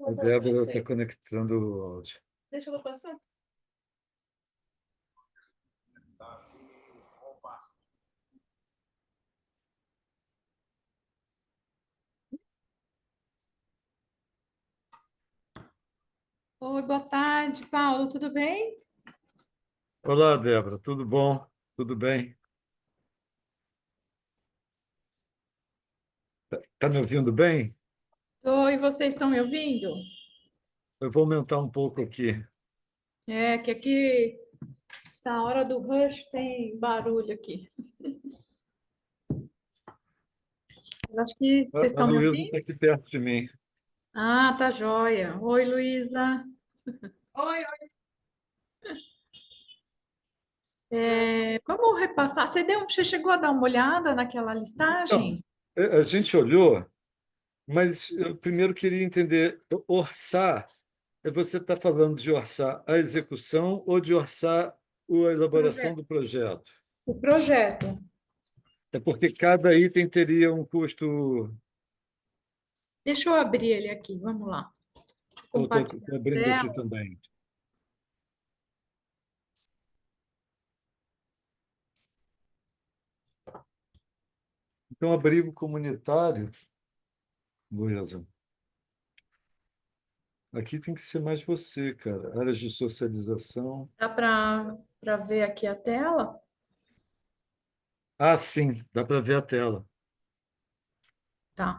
A Débora está conectando o áudio. Deixa eu passar. Oi, boa tarde, Paulo, tudo bem? Olá, Débora, tudo bom? Tudo bem? Está me ouvindo bem? Oi, vocês estão me ouvindo? Eu vou aumentar um pouco aqui. É, que aqui, essa hora do rush tem barulho aqui. Eu acho que vocês A estão me Luísa ouvindo? está aqui perto de mim. Ah, tá joia. Oi, Luísa. Vamos repassar. Você chegou a dar uma olhada naquela Então, listagem? a gente olhou, mas eu primeiro queria entender, orçar, você está falando de orçar a execução ou de orçar a elaboração Projeto. do projeto? O projeto. É porque cada item teria um custo. Deixa eu abrir ele aqui, vamos lá. Deixa eu Eu estou compartilhar a abrindo aqui tela. também. Então, abrigo comunitário, Luísa. Aqui tem que ser mais você, cara. Áreas de socialização. Dá para ver aqui a tela? Ah, sim, dá para ver a tela. Tá.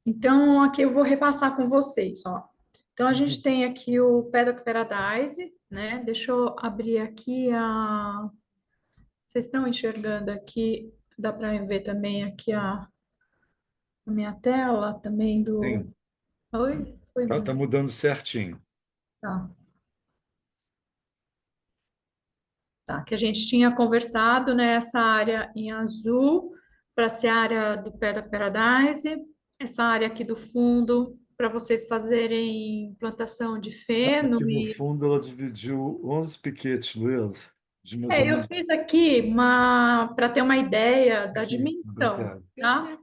Então, aqui eu vou repassar com vocês, ó. Então, a gente Uhum. tem aqui o Paddock Paradise, né? Deixa eu abrir aqui a... Vocês estão enxergando aqui? Dá para ver também aqui a minha tela também do... Sim, Oi? Foi tá mesmo. mudando certinho. Tá. Tá. Que a gente tinha conversado, né? Essa área em azul para ser a área do Paddock Paradise. Essa área aqui do fundo para vocês fazerem plantação de feno Aqui no e fundo ela dividiu 11 piquetes, Luísa, de mais ou eu menos. fiz aqui uma para ter uma ideia da Aqui, na dimensão, tela. tá?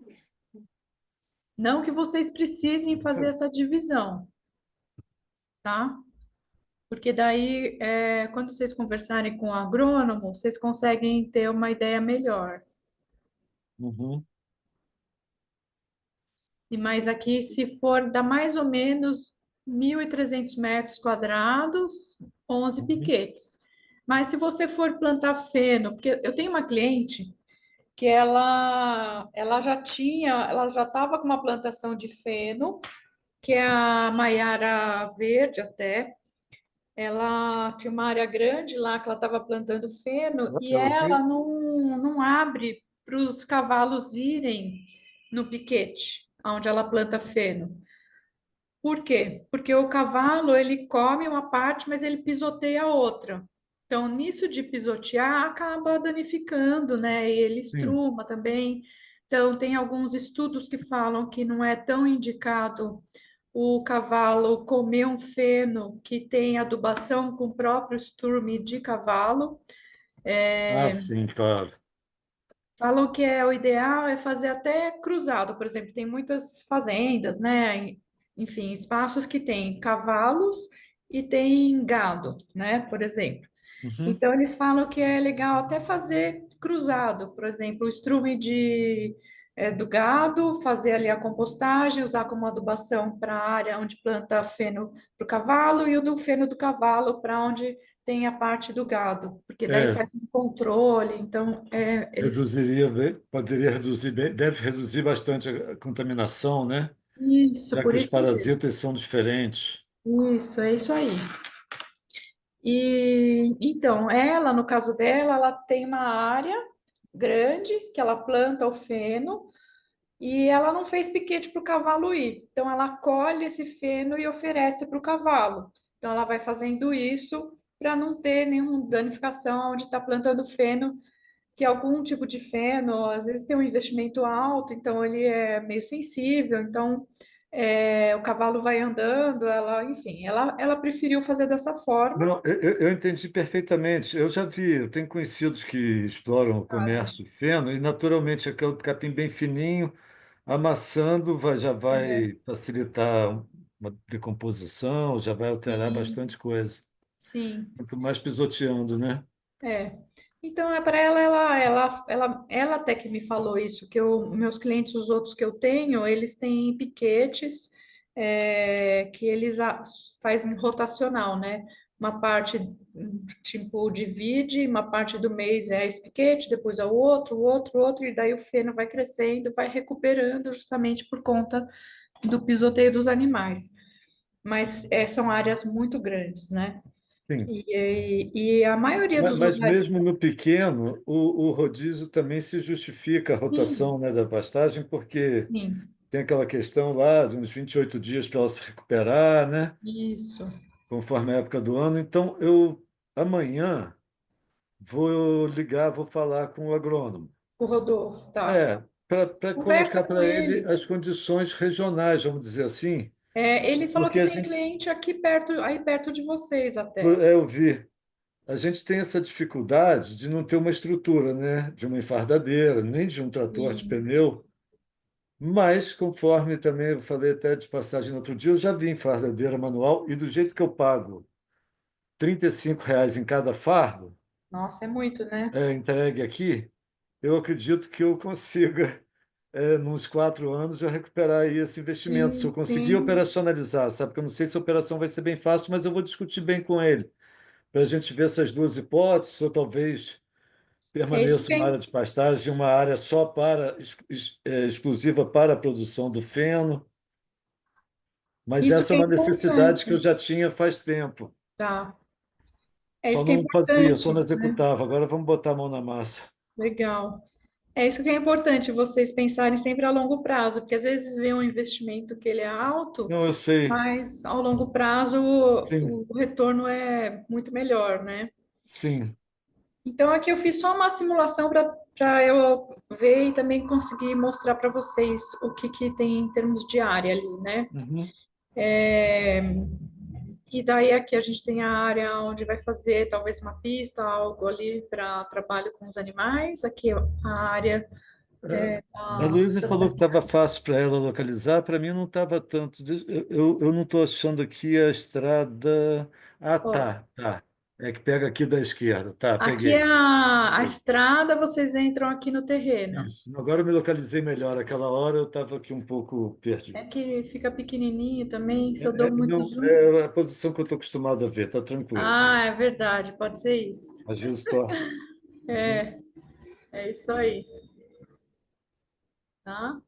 Não que vocês precisem fazer essa divisão, tá? Porque daí, quando vocês conversarem com o agrônomo, vocês conseguem ter uma ideia melhor. Uhum, E mais aqui, se for, dá mais ou menos 1.300 metros quadrados, 11 uhum. piquetes. Mas se você for plantar feno, porque eu tenho uma cliente que ela já estava com uma plantação de feno, que é a Maiara Verde até. Ela tinha uma área grande lá que ela estava plantando feno e Ela ela tem. não abre para os cavalos irem no piquete, onde ela planta feno. Por quê? Porque o cavalo ele come uma parte, mas ele pisoteia a outra. Então, nisso de pisotear, acaba danificando, né? E ele Sim. estruma também. Então, tem alguns estudos que falam que não é tão indicado o cavalo comer um feno que tem adubação com o próprio estrume de cavalo. Ah, sim, claro. Falam que o ideal é fazer até cruzado, por exemplo, tem muitas fazendas, né? Enfim, espaços que tem cavalos e tem gado, né? Por exemplo. Uhum. Então, eles falam que é legal até fazer cruzado, por exemplo, o estrume do gado, fazer ali a compostagem, usar como adubação para a área onde planta feno para o cavalo e o do feno do cavalo para onde tem a parte do gado, porque daí É, faz um controle. Então, eles. reduziria, poderia reduzir, deve reduzir bastante a contaminação, né? Isso, Já que por os isso mesmo. parasitas são diferentes. Isso, é isso aí. E então, ela, no caso dela, ela tem uma área grande que ela planta o feno e ela não fez piquete para o cavalo ir. Então, ela colhe esse feno e oferece para o cavalo. Então, ela vai fazendo isso para não ter nenhuma danificação onde está plantando feno, que é algum tipo de feno, às vezes tem um investimento alto, então ele é meio sensível. Então, o cavalo vai andando, enfim, ela preferiu fazer dessa forma. Não, eu entendi perfeitamente. Eu já vi, eu tenho conhecidos que exploram o comércio de feno e, naturalmente, aquele capim bem fininho, Amassando já É, vai facilitar uma decomposição, já vai alterar sim, bastante coisa. sim. Quanto mais pisoteando, né? É. Então, é para ela até que me falou isso, que meus clientes, os outros que eu tenho, eles têm piquetes que eles fazem rotacional, né? Uma parte, tipo, divide, uma parte do mês é esse piquete, depois é o outro, e daí o feno vai crescendo, vai recuperando justamente por conta do pisoteio dos animais. Mas são áreas muito grandes, né? Sim. E a maioria dos Mas mesmo lugares, no pequeno, o rodízio também se justifica a rotação, sim, né, da pastagem, porque sim, tem aquela questão lá de uns 28 dias para ela se recuperar, né? isso, Conforme a época do ano. Então, eu amanhã vou ligar, vou falar com o agrônomo. o Rodolfo, tá. É, para Conversa colocar com para ele ele. as condições regionais, vamos dizer assim, Ele falou porque que a tem gente, cliente aqui perto, aí perto de vocês até. eu vi, a gente tem essa dificuldade de não ter uma estrutura, né, de uma enfardadeira, nem de um trator de Sim, pneu, mas conforme também eu falei até de passagem no outro dia, eu já vi enfardadeira manual e do jeito que eu pago R$ 35 em cada fardo, nossa, é muito, né? entregue aqui, eu acredito que eu consiga, nos 4 anos, já recuperar aí esse investimento. Se eu Sim, conseguir sim. operacionalizar, sabe? Porque eu não sei se a operação vai ser bem fácil, mas eu vou discutir bem com ele, para a gente ver essas duas hipóteses, ou talvez É isso permaneça que é, uma área de pastagem, uma área só exclusiva para a produção do feno. Mas isso essa que é é uma necessidade que eu importante, já tinha faz tempo. tá? É Só isso que é não fazia, só importante, não né? executava. Agora vamos botar a mão na massa. Legal. É isso que é importante, vocês pensarem sempre a longo prazo, porque às vezes vê um investimento que ele é alto, Não, eu sei. mas ao longo prazo Sim, o retorno é muito melhor, né? sim. Então aqui eu fiz só uma simulação para eu ver e também conseguir mostrar para vocês o que que tem em termos de área ali, né? Uhum. E daí aqui a gente tem a área onde vai fazer talvez uma pista, algo ali para trabalho com os animais. Aqui a área É, a da... Luísa falou que estava fácil para ela localizar, para mim não estava tanto. Eu não estou achando aqui a estrada. Ah, Ó, tá, tá. É que pega aqui da esquerda. Tá, aqui é peguei. a estrada, vocês entram aqui no terreno. Isso. Agora eu me localizei melhor. Aquela hora eu estava aqui um pouco É perdido. que fica pequenininho também, se eu dou muito Não, zoom. é a posição que eu estou acostumado a ver, tá tranquilo. Ah, é verdade, pode ser isso. Às vezes torce. Uhum. É isso aí, tá?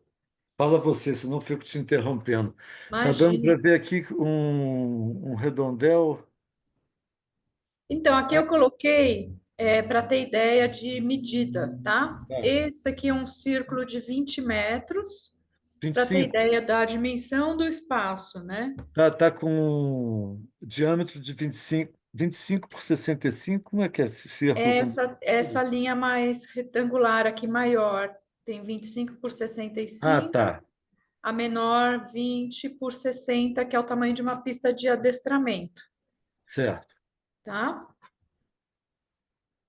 Fala você, senão eu fico te interrompendo. Tá dando Imagina. para ver aqui um redondel. Então, aqui Ah, eu coloquei para ter ideia de medida, tá? tá. Esse aqui é um círculo de 20 metros, vinte e para ter cinco ideia da dimensão do espaço, né? Tá com um diâmetro de 25 por 65. Como é que é esse círculo? Essa linha mais retangular aqui, maior, tem 25 por sessenta e Ah, cinco. tá. A menor 20 por 60, que é o tamanho de uma pista de adestramento, Certo. tá?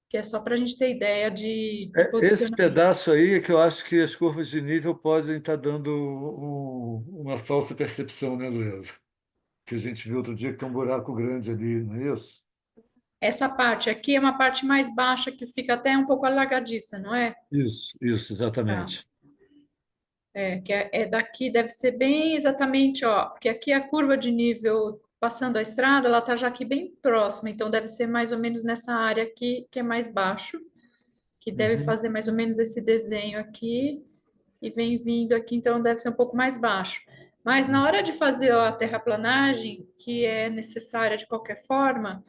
Que é só para a gente ter ideia de Esse posicionamento. pedaço aí é que eu acho que as curvas de nível podem estar dando uma falsa percepção, né, Luísa? Que a gente viu outro dia que tem um buraco grande ali, não é isso? Essa parte aqui é uma parte mais baixa que fica até um pouco alagadiça, não é? Isso, Tá. exatamente. É daqui, deve ser bem exatamente, ó, porque aqui a curva de nível passando a estrada, ela tá já aqui bem próxima, então deve ser mais ou menos nessa área aqui que é mais baixo, que deve Uhum, fazer mais ou menos esse desenho aqui e vem vindo aqui, então deve ser um pouco mais baixo. Mas na hora de fazer ó, a terraplanagem, que é necessária de qualquer forma,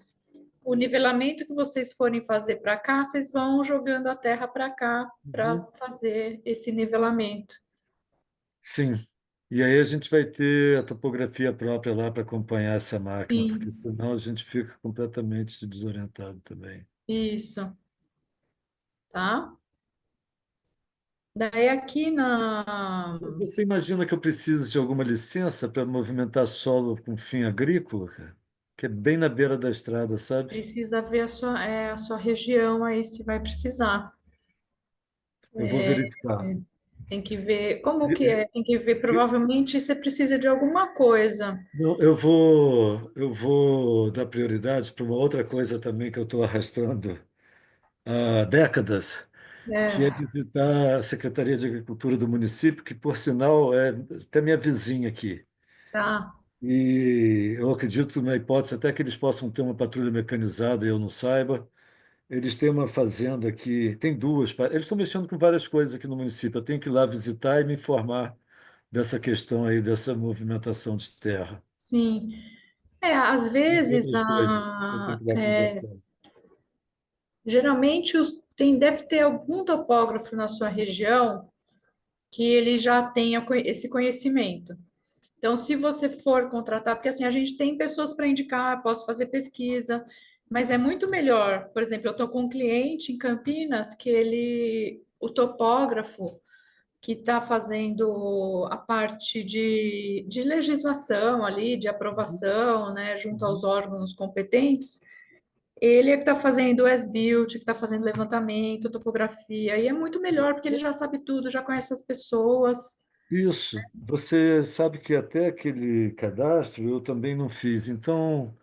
o nivelamento que vocês forem fazer para cá, vocês vão jogando a terra para cá para uhum. fazer esse nivelamento. Sim. E aí a gente vai ter a topografia própria lá para acompanhar essa máquina, porque Sim, senão a gente fica completamente desorientado também. isso, tá? Daí aqui na Você imagina que eu preciso de alguma licença para movimentar solo com fim agrícola, cara? Que é bem na beira da estrada, sabe? precisa ver a sua região aí se vai precisar. Eu vou verificar. Tem que ver como que E- é, tem que ver, e- provavelmente você precisa de alguma coisa. não, eu vou dar prioridade para uma outra coisa também que eu estou arrastando há décadas, que é É, visitar a Secretaria de Agricultura do município, que, por sinal, é até minha vizinha aqui. tá. E eu acredito, na hipótese até que eles possam ter uma patrulha mecanizada e eu não saiba. Eles têm uma fazenda aqui, tem duas. Eles estão mexendo com várias coisas aqui no município. Eu tenho que ir lá visitar e me informar dessa questão aí, dessa movimentação de terra. Sim. Às Tem vezes, outras coisas que eu tenho que dar conversando. geralmente deve ter algum topógrafo na sua região que ele já tenha esse conhecimento. Então, se você for contratar, porque assim, a gente tem pessoas para indicar, posso fazer pesquisa, mas é muito melhor. Por exemplo, eu estou com um cliente em Campinas que o topógrafo que está fazendo a parte de legislação ali, de Uhum, aprovação, né, junto aos uhum. órgãos competentes, ele é que está fazendo o as-built, que está fazendo levantamento, topografia, e é muito melhor porque ele já sabe tudo, já conhece as pessoas. Isso. Você sabe que até aquele cadastro eu também não fiz. Então,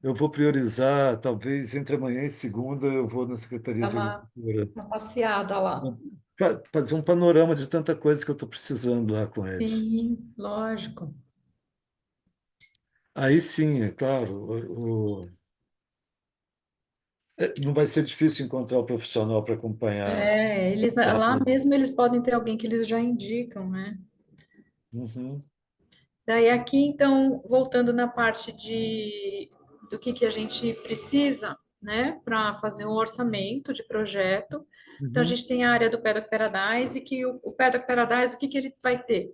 eu vou priorizar, talvez entre amanhã e segunda, eu vou na Secretaria Dá de Agricultura. uma passeada lá. Fazer um panorama de tanta coisa que eu estou precisando lá com eles. Sim, lógico. Aí sim, é claro, não vai ser difícil encontrar o profissional para acompanhar Eles a terra lá toda. mesmo eles podem ter alguém que eles já indicam, né? Uhum, Daí aqui, então, voltando na parte do que a gente precisa, né, para fazer um orçamento de projeto. Então, a uhum, gente tem a área do Paddock Paradise, que o Paddock Paradise, o que ele vai ter?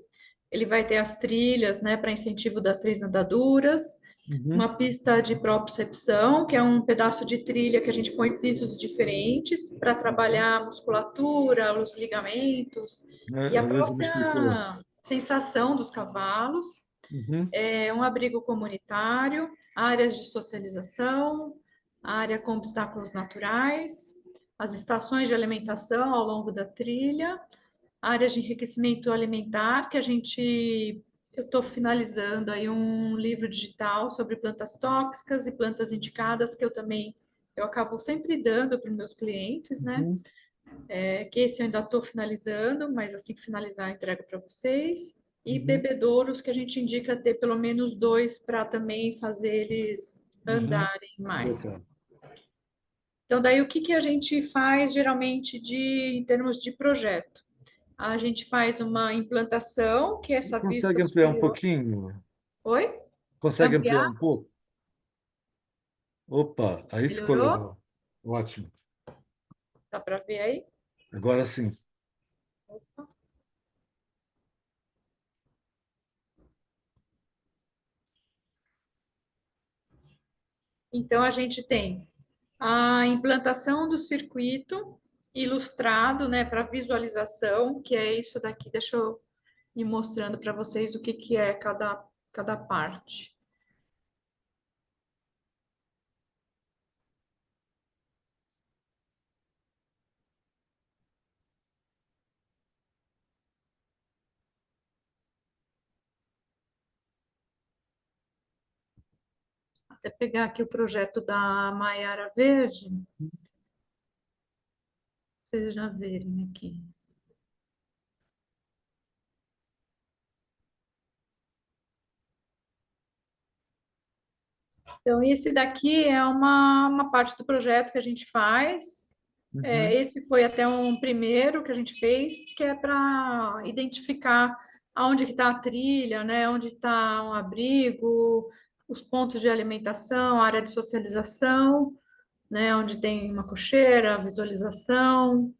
Ele vai ter as trilhas, né, para incentivo das três andaduras, uhum. uma pista de propriocepção, que é um pedaço de trilha que a gente põe pisos diferentes para trabalhar a musculatura, os ligamentos e a A Luísa me explicou. própria sensação dos cavalos, Uhum, um abrigo comunitário, áreas de socialização, área com obstáculos naturais, as estações de alimentação ao longo da trilha, áreas de enriquecimento alimentar, que eu estou finalizando aí um livro digital sobre plantas tóxicas e plantas indicadas, que eu acabo sempre dando para os meus clientes, né? uhum, Que esse eu ainda estou finalizando, mas assim que finalizar, eu entrego para vocês. E uhum, bebedouros que a gente indica ter pelo menos dois para também fazer eles uhum. andarem mais. Botar. Então, daí o que a gente faz geralmente em termos de projeto? A gente faz uma implantação, que é essa vista Consegue ampliar um superior. pouquinho? Oi? Consegue ampliar Ampliar? um pouco? Opa, aí ficou Melhorou? legal. Ótimo. Dá para ver aí? Agora sim. Então, a gente tem a implantação do circuito ilustrado, né, para visualização, que é isso daqui. Deixa eu ir mostrando para vocês o que é cada parte. Até pegar aqui o projeto da Maiara Verde, pra vocês já verem aqui. Então, esse daqui é uma parte do projeto que a gente faz. Uhum, Esse foi até um primeiro que a gente fez, que é para identificar aonde que está a trilha, né? Onde está um abrigo, os pontos de alimentação, área de socialização, né? Onde tem uma cocheira, visualização,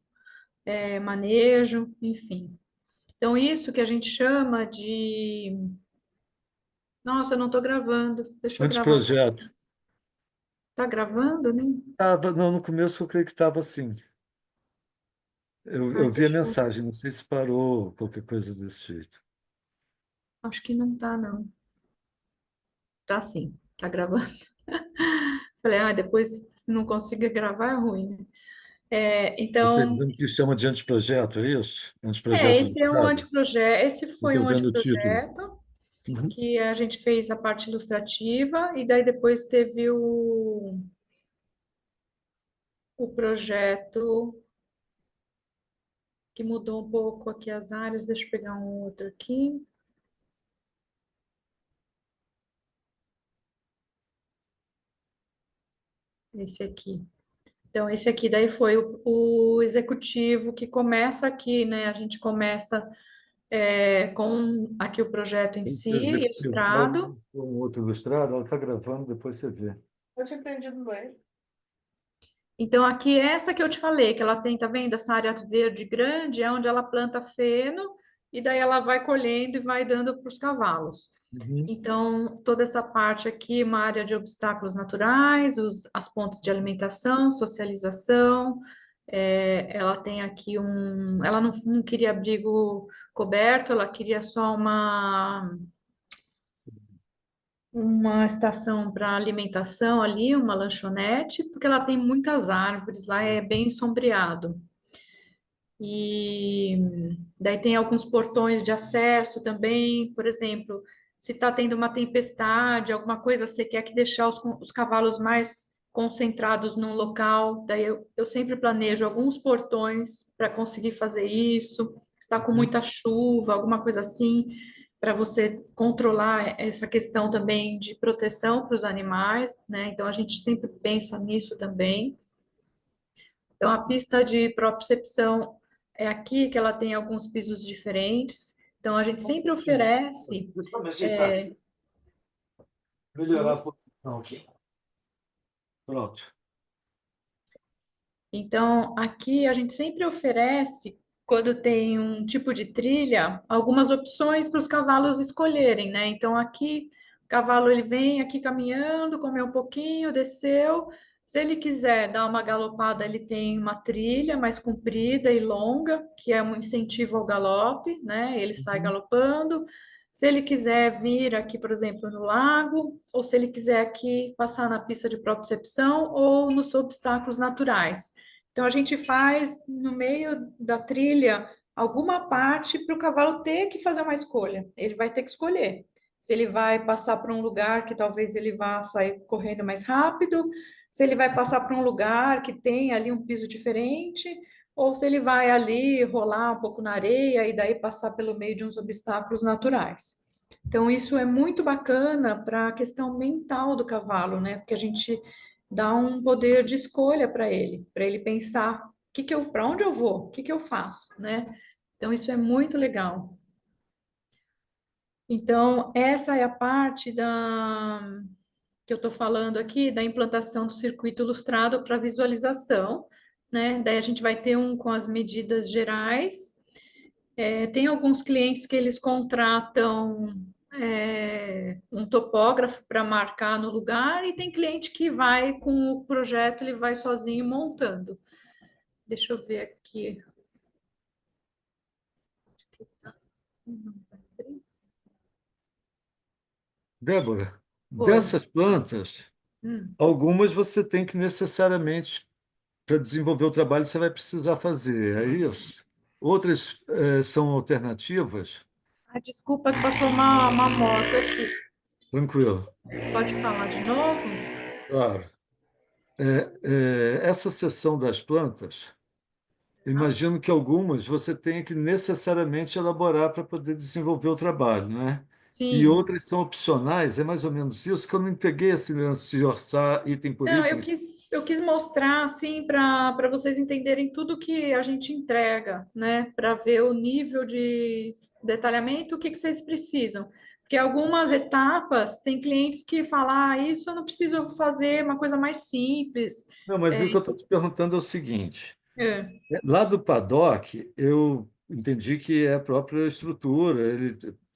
manejo, enfim. Então, isso que a gente chama de. Nossa, eu não estou gravando. Deixa eu gravar. anteprojeto. Tá gravando, né? Não, no começo eu creio que estava assim. Ai, Eu vi a deixa eu. mensagem, não sei se parou, qualquer coisa desse jeito. Acho que não tá, não. Tá sim, tá gravando. Falei, depois se não consigo gravar é ruim, né? Você Então, dizendo que chama de anteprojeto, é isso? Anteprojeto do esse é um Estado? anteprojeto, esse Eu foi estou um vendo o título. anteprojeto Uhum. que a gente fez a parte ilustrativa e daí depois teve o projeto que mudou um pouco aqui as áreas. Deixa eu pegar um outro aqui. Esse aqui. Então, esse aqui daí foi o executivo que começa aqui, né? A gente começa com aqui o projeto em Esse si, é executivo. É ilustrado. um outro ilustrado, ela está gravando, depois você vê. Então, aqui essa que eu te falei, que ela tem, tá vendo? Essa área verde grande é onde ela planta feno e daí ela vai colhendo e vai dando para os cavalos. Uhum. Então, toda essa parte aqui, uma área de obstáculos naturais, as pontes de alimentação, socialização. Ela tem aqui ela não queria abrigo coberto, ela queria só uma estação para alimentação ali, uma lanchonete, porque ela tem muitas árvores, lá é bem sombreado. E daí tem alguns portões de acesso também, por exemplo, se está tendo uma tempestade, alguma coisa, você quer que deixar os cavalos mais concentrados num local, daí eu sempre planejo alguns portões para conseguir fazer isso. Está com Uhum. muita chuva, alguma coisa assim, para você controlar essa questão também de proteção para os animais, né? Então a gente sempre pensa nisso também. Então, a pista de propriocepção é aqui que ela tem alguns pisos diferentes. Então, a gente sempre oferece. Deixa eu só me ajeitar aqui. Melhorar a posição aqui. Pronto. Então, aqui a gente sempre oferece, quando tem um tipo de trilha, algumas opções para os cavalos escolherem, né? Então, aqui, o cavalo ele vem aqui caminhando, comeu um pouquinho, desceu. Se ele quiser dar uma galopada, ele tem uma trilha mais comprida e longa, que é um incentivo ao galope, né? Ele sai Uhum. galopando. Se ele quiser vir aqui, por exemplo, no lago, ou se ele quiser aqui passar na pista de propriocepção ou nos obstáculos naturais. Então, a gente faz no meio da trilha alguma parte para o cavalo ter que fazer uma escolha. Ele vai ter que escolher. Se ele vai passar por um lugar que talvez ele vá sair correndo mais rápido, se ele vai passar por um lugar que tem ali um piso diferente, ou se ele vai ali rolar um pouco na areia e daí passar pelo meio de uns obstáculos naturais. Então, isso é muito bacana para a questão mental do cavalo, né? Porque a gente dá um poder de escolha para ele pensar para onde eu vou, o que que eu faço, né? Então isso é muito legal. Então essa é a parte da que eu estou falando aqui da implantação do circuito ilustrado para visualização, né? Daí a gente vai ter um com as medidas gerais. Tem alguns clientes que eles contratam um topógrafo para marcar no lugar e tem cliente que vai com o projeto, ele vai sozinho montando. Deixa eu ver aqui. Débora, Oi. dessas plantas, Hum, algumas você tem que necessariamente, para desenvolver o trabalho, você vai precisar fazer, é isso? Outras, são alternativas? desculpa que passou uma moto aqui. Tranquilo, Pode falar de novo? claro. Essa seção das plantas, imagino que algumas você tenha que necessariamente elaborar para poder desenvolver o trabalho, né? E Sim. outras são opcionais, é mais ou menos isso, que eu não peguei esse lance de orçar item por Não, item. eu quis mostrar assim para vocês entenderem tudo que a gente entrega, né? Para ver o nível de detalhamento, o que que vocês precisam. Porque algumas etapas tem clientes que falam, isso eu não preciso fazer uma coisa mais simples. Não, mas É, o que eu estou te perguntando é o seguinte: é, lá do paddock, eu entendi que é a própria estrutura,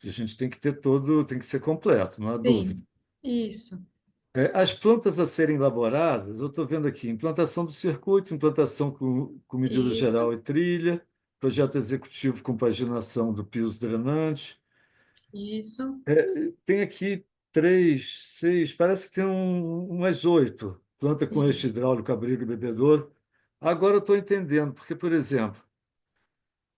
a gente tem que ter todo, tem que ser completo, não há dúvida. sim, isso, As plantas a serem elaboradas, eu estou vendo aqui, implantação do circuito, implantação com medida isso, geral e trilha, projeto executivo com paginação do piso drenante. isso, Tem aqui três, seis, parece que tem umas oito. Planta com eixo isso. hidráulico, abrigo e bebedouro. Agora eu estou entendendo, porque, por exemplo,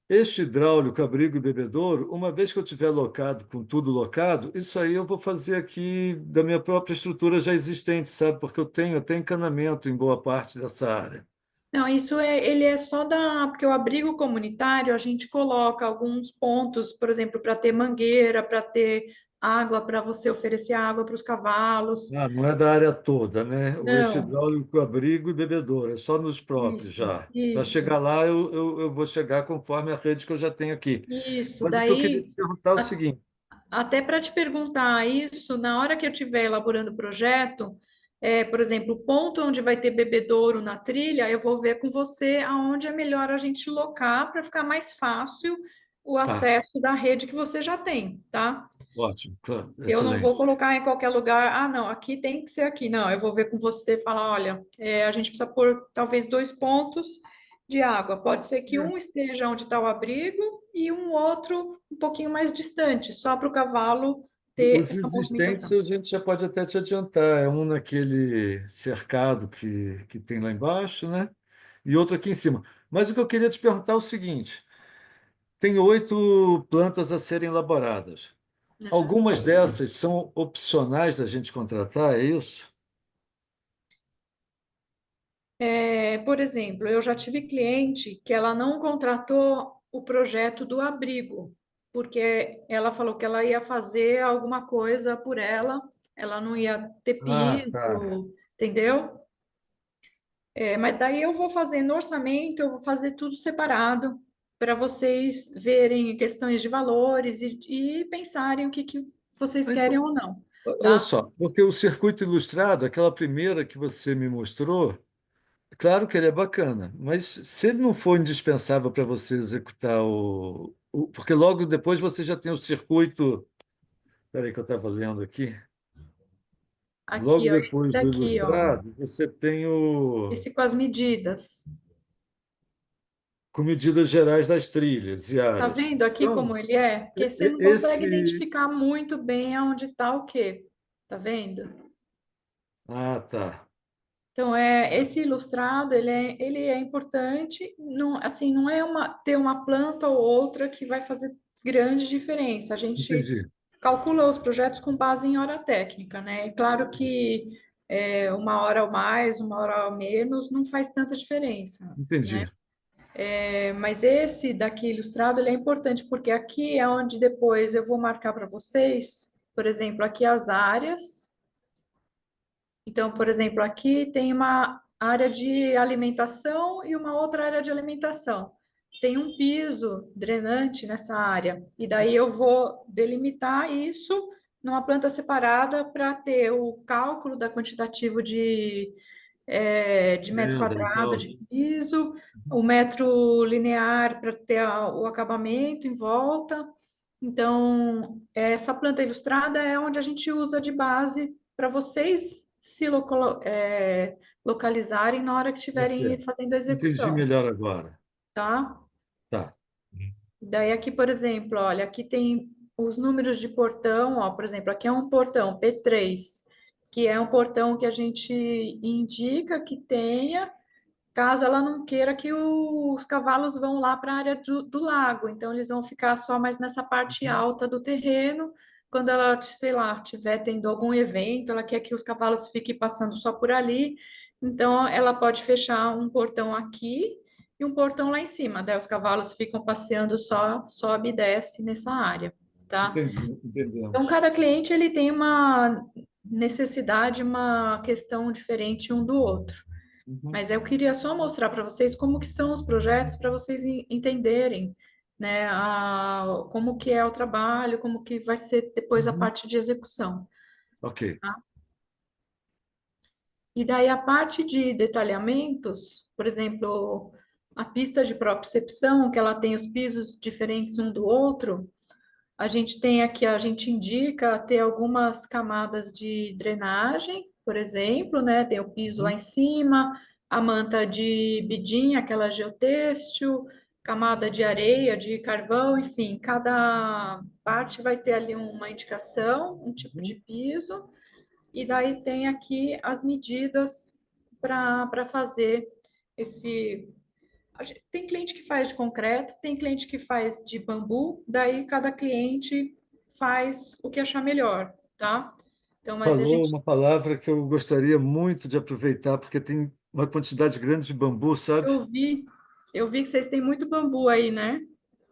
este hidráulico, abrigo e bebedouro, uma vez que eu tiver locado, com tudo locado, isso aí eu vou fazer aqui da minha própria estrutura já existente, sabe? Porque eu tenho até encanamento em boa parte dessa área. Não, ele é só porque o abrigo comunitário a gente coloca alguns pontos, por exemplo, para ter mangueira, para ter água, para você oferecer água para os cavalos. Ah, não é da área toda, né? O eixo Não, hidráulico, abrigo e bebedouro, é só nos próprios isso, já. Para isso, chegar lá, eu vou chegar conforme a rede que eu já tenho aqui. isso. Mas o que eu queria te Daí, perguntar é o a- seguinte: até para te perguntar isso, na hora que eu estiver elaborando o projeto, por exemplo, o ponto onde vai ter bebedouro na trilha, eu vou ver com você aonde é melhor a gente locar para ficar mais fácil o tá, acesso da rede que você já tem, tá? ótimo, claro, Eu não vou excelente. colocar em qualquer lugar, ah, não, aqui tem que ser aqui. Não, eu vou ver com você e falar, olha, a gente precisa pôr talvez dois pontos de água. Pode ser que um esteja onde está o abrigo e um outro um pouquinho mais distante, só para o cavalo ter Os essa existentes movimentação. a gente já pode até te adiantar. É um naquele cercado que tem lá embaixo, né? E outro aqui em cima. Mas o que eu queria te perguntar é o seguinte: tem 8 plantas a serem elaboradas. Aham. Algumas dessas são opcionais da gente contratar, é isso? Por exemplo, eu já tive cliente que ela não contratou o projeto do abrigo, porque ela falou que ela ia fazer alguma coisa por ela não ia ter Ah, tá. piso, entendeu? Mas daí eu vou fazer no orçamento, eu vou fazer tudo separado para vocês verem questões de valores e pensarem o que vocês querem Então, ou não, olha tá? só, porque o circuito ilustrado, aquela primeira que você me mostrou, claro que ele é bacana, mas se ele não for indispensável para você executar porque logo depois você já tem o circuito. Espera aí que eu estava lendo aqui. Logo Aqui, ó, esse depois do daqui, ó, ilustrado, você tem o esse com as medidas. com medidas gerais das trilhas e Tá áreas. vendo aqui Então, como ele é? Porque você não consegue esse. identificar muito bem aonde está o quê. Tá vendo? Ah, tá. Então, esse ilustrado, ele é importante, não, assim, não é ter uma planta ou outra que vai fazer grande diferença. A gente Entendi, calcula os projetos com base em hora técnica, né? É claro que uma hora ou mais, uma hora ou menos, não faz tanta diferença, né? entendi. Mas esse daqui ilustrado, ele é importante, porque aqui é onde depois eu vou marcar para vocês, por exemplo, aqui as áreas. Então, por exemplo, aqui tem uma área de alimentação e uma outra área de alimentação. Tem um piso drenante nessa área, e daí eu vou delimitar isso numa planta separada para ter o cálculo da quantitativo de metro Venda e quadrado tal. de piso, o metro linear para ter o acabamento em volta. Então, essa planta ilustrada é onde a gente usa de base para vocês localizarem na hora que Tá estiverem certo. fazendo a Entendi execução, melhor agora. tá? Tá. Daí aqui, por exemplo, olha, aqui tem os números de portão, ó, por exemplo, aqui é um portão P3, que é um portão que a gente indica que tenha, caso ela não queira que os cavalos vão lá para a área do lago. Então, eles vão ficar só mais nessa parte Uhum. alta do terreno. Quando ela, sei lá, estiver tendo algum evento, ela quer que os cavalos fiquem passando só por ali. Então, ela pode fechar um portão aqui e um portão lá em cima. Daí os cavalos ficam passeando só, sobe e desce nessa área, tá? Entendi, Então, entendemos. cada cliente ele tem uma necessidade, uma questão diferente um do outro. Uhum. Mas eu queria só mostrar para vocês como que são os projetos para vocês entenderem, né, como que é o trabalho, como que vai ser depois a Uhum. parte de execução, Ok. tá? E daí a parte de detalhamentos, por exemplo, a pista de propriocepção, que ela tem os pisos diferentes um do outro, a gente tem aqui, a gente indica ter algumas camadas de drenagem, por exemplo, né? Tem o piso lá Uhum. em cima, a manta de bidim, aquela geotêxtil, camada de areia, de carvão, enfim, cada parte vai ter ali uma indicação, um tipo de Uhum. piso, e daí tem aqui as medidas para fazer. esse. Tem cliente que faz de concreto, tem cliente que faz de bambu, daí cada cliente faz o que achar melhor, tá? Então, mas a Falou gente, uma palavra que eu gostaria muito de aproveitar, porque tem uma quantidade grande de bambu, sabe? eu vi, eu vi que vocês têm muito bambu aí, né?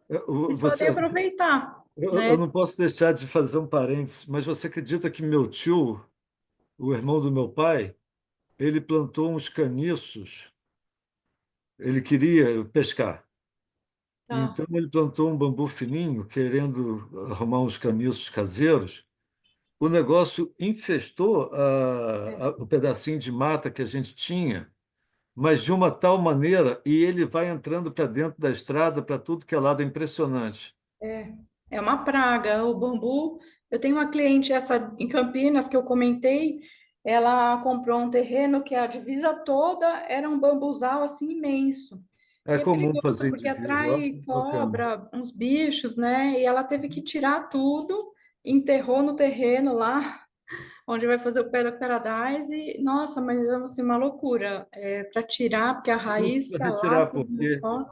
Eu, Vocês você, podem aproveitar, eu né? não posso deixar de fazer um parênteses, mas você acredita que meu tio, o irmão do meu pai, ele plantou uns caniços, ele queria pescar. Tá. Então ele plantou um bambu fininho, querendo arrumar uns caniços caseiros. O negócio infestou É, o pedacinho de mata que a gente tinha, mas de uma tal maneira, e ele vai entrando para dentro da estrada, para tudo que é lado, é impressionante. é, é uma praga. O bambu. Eu tenho uma cliente essa em Campinas que eu comentei. Ela comprou um terreno que a divisa toda era um bambuzal assim imenso. É E é comum perigoso fazer porque divisa, ó, atrai bacana. cobra, uns bichos, né? E ela teve que tirar tudo, enterrou no terreno lá, onde vai fazer o pé da Paradise. E, nossa, mas é assim, uma loucura. É, para tirar, porque a Não raiz precisa se retirar, alastra tudo porque, fora.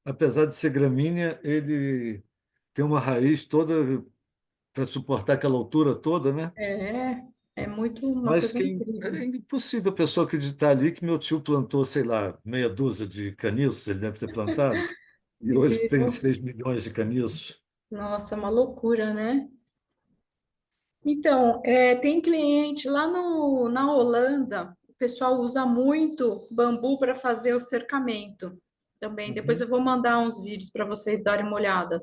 apesar de ser gramínea, ele tem uma raiz toda para suportar aquela altura toda, né? É, é muito uma Mas coisa quem incrível. é impossível a pessoa acreditar ali que meu tio plantou, sei lá, meia dúzia de caniços, ele deve ter plantado, e E hoje tem virou, 6 milhões de caniços. nossa, é uma loucura, né? Então, é, tem cliente lá no, na Holanda, o pessoal usa muito bambu para fazer o cercamento. Também, depois Uhum. eu vou mandar uns vídeos para vocês darem uma olhada.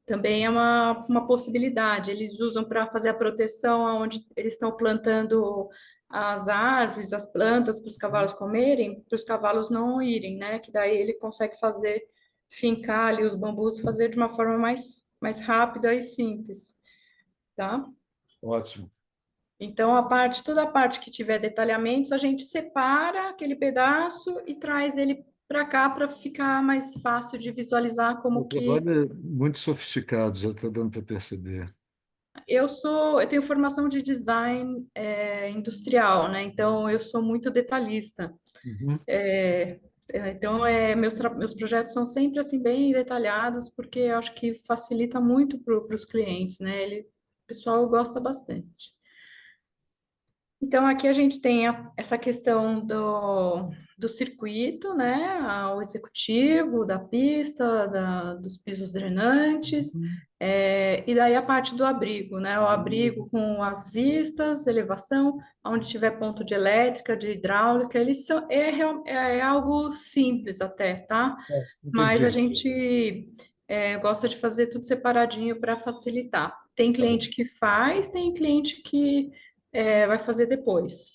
Também é uma possibilidade. Eles usam para fazer a proteção onde eles estão plantando as árvores, as plantas para os cavalos comerem, para os cavalos não irem, né? Que daí ele consegue fazer, fincar ali os bambus, fazer de uma forma mais rápida e simples, tá? Ótimo. Então, toda a parte que tiver detalhamentos, a gente separa aquele pedaço e traz ele para cá para ficar mais fácil de visualizar O como que trabalho é muito sofisticado, já está dando para perceber. eu tenho formação de design industrial, né? Então eu sou muito detalhista. Uhum. Então meus projetos são sempre assim bem detalhados porque eu acho que facilita muito para os clientes, né? O pessoal gosta bastante. Então, aqui a gente tem essa questão do circuito, né? O executivo, da pista, dos pisos drenantes, Uhum. e daí a parte do abrigo, né? O abrigo com as vistas, elevação, onde tiver ponto de elétrica, de hidráulica, é algo simples até, tá? Mas a Entendi. gente gosta de fazer tudo separadinho para facilitar. Tem Tá bom. cliente que faz, tem cliente que vai fazer depois.